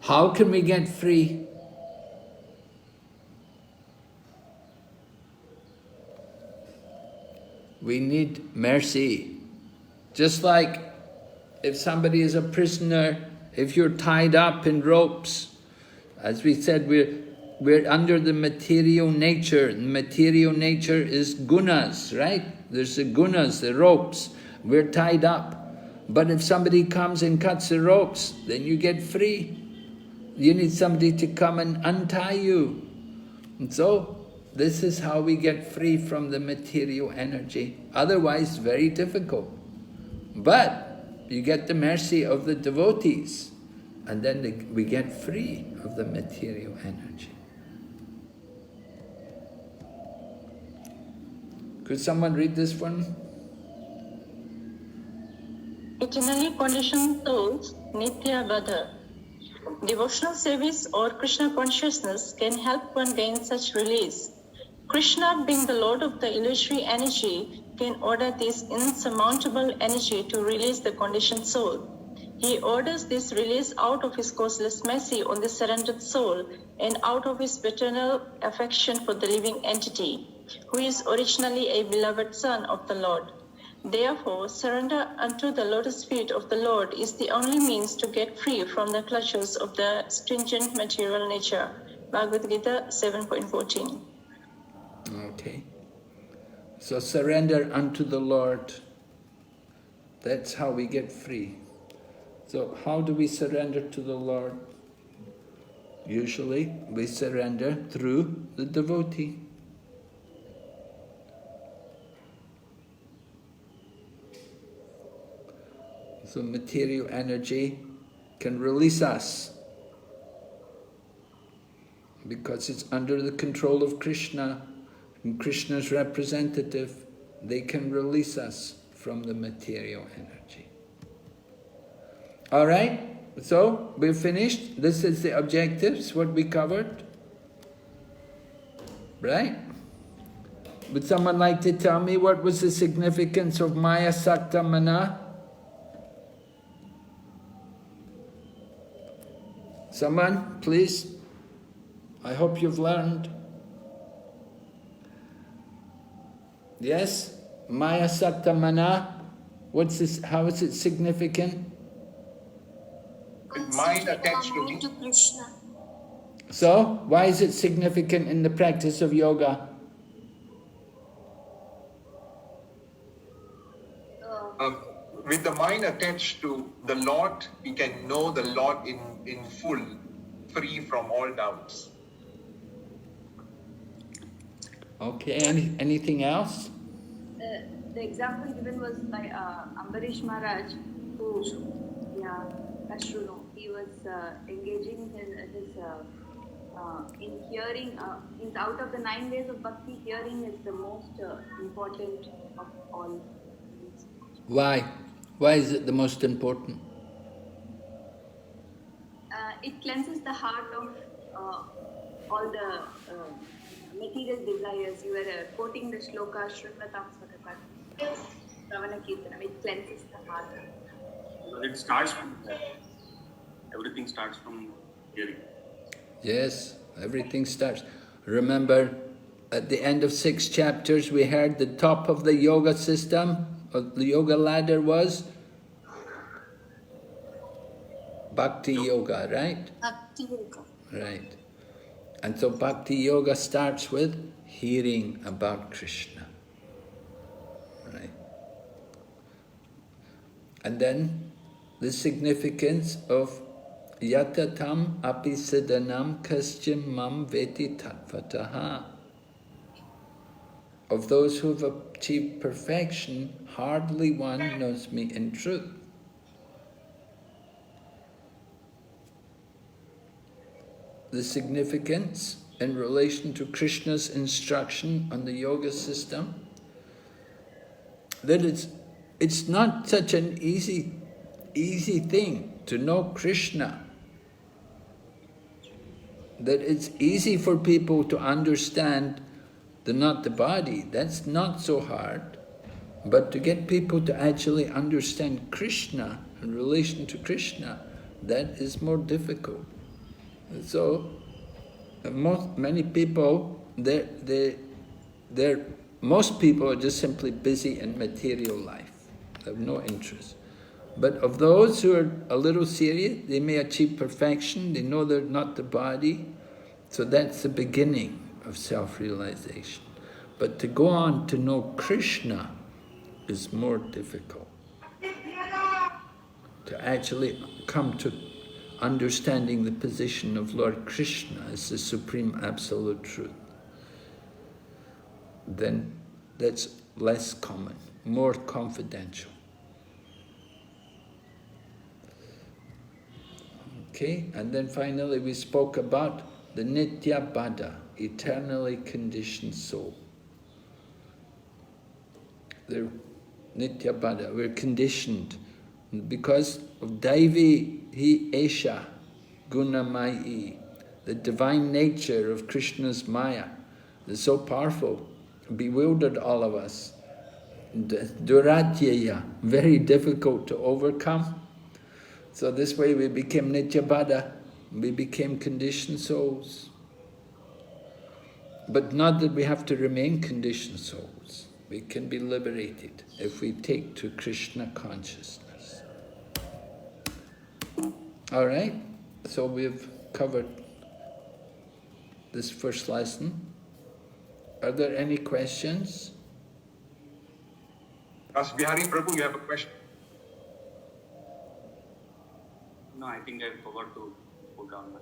How can we get free? We need mercy. Just like if somebody is a prisoner, if you're tied up in ropes, as we said, we're under the material nature. The material nature is gunas, right? There's the gunas, the ropes. We're tied up. But if somebody comes and cuts the ropes, then you get free. You need somebody to come and untie you. And so, this is how we get free from the material energy. Otherwise, very difficult. But you get the mercy of the devotees, and then we get free of the material energy. Could someone read this one? Eternally conditioned souls, Nitya Badha. Devotional service or Krishna consciousness can help one gain such release. Krishna, being the Lord of the illusory energy, can order this insurmountable energy to release the conditioned soul. He orders this release out of his causeless mercy on the surrendered soul and out of his paternal affection for the living entity, who is originally a beloved son of the Lord. Therefore, surrender unto the lotus feet of the Lord is the only means to get free from the clutches of the stringent material nature. Bhagavad Gita 7.14. Okay. So surrender unto the Lord. That's how we get free. So how do we surrender to the Lord? Usually we surrender through the devotee. So material energy can release us because it's under the control of Krishna. And Krishna's representative, they can release us from the material energy. All right, so we're finished. This is the objectives, what we covered. Right? Would someone like to tell me what was the significance of Maya Sakta Mana? Someone, please. I hope you've learned. Yes? Maya Sakta Mana. What's this? How is it significant? Mind attached to me. Krishna. So, why is it significant in the practice of yoga? With the mind attached to the Lord, we can know the Lord in full, free from all doubts. Okay, anything else? The example given was by Ambarish Maharaj, who, Ashruno, he was engaging in hearing. Out of the 9 ways of bhakti, hearing is the most important of all. Why? Why is it the most important? It cleanses the heart of all the material desires. You were quoting the shloka, Shrunvatam Svakatam, Ravana Kirtanam. It cleanses the heart. It starts from there. Everything starts from hearing. Yes, everything starts. Remember, at the end of 6 chapters, we heard the top of the yoga system, or the yoga ladder was Bhakti Yoga, right? Bhakti Yoga. Right. And so Bhakti Yoga starts with hearing about Krishna. Right. And then the significance of Yatatam api siddhanam kaschim mam veti tattvataha. Of those who have achieved perfection, hardly one knows me in truth. The significance in relation to Krishna's instruction on the yoga system, that it's not such an easy thing to know Krishna. That it's easy for people to understand not the body. That's not so hard. But to get people to actually understand Krishna in relation to Krishna, that is more difficult. And so, many people, most people are just simply busy in material life. They have no interest. But of those who are a little serious, they may achieve perfection, they know they're not the body, so that's the beginning of self-realization. But to go on to know Krishna is more difficult. To actually come to understanding the position of Lord Krishna as the Supreme Absolute Truth, then that's less common, more confidential. Okay, and then finally we spoke about the Nitya Bada, eternally conditioned soul. The Nitya Bada, we're conditioned because of Daivi Hi Esha Gunamayi, the divine nature of Krishna's Maya is so powerful, bewildered all of us. Duratyaya, very difficult to overcome. So this way we became Nityabada, we became conditioned souls. But not that we have to remain conditioned souls. We can be liberated if we take to Krishna consciousness. All right, so we've covered this first lesson. Are there any questions? As Bihari Prabhu, you have a question? No, I think I forgot to put down my.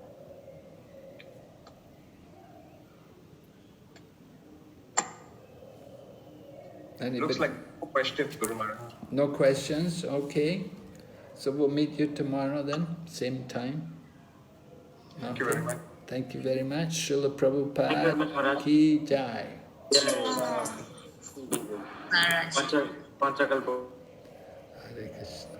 Anybody? Looks like no questions, Guru Maharaj. No questions, okay. So we'll meet you tomorrow then, same time. Thank you very much. Thank you very much. Srila Prabhupada Ki Jai. Maharaj. Hare Krishna.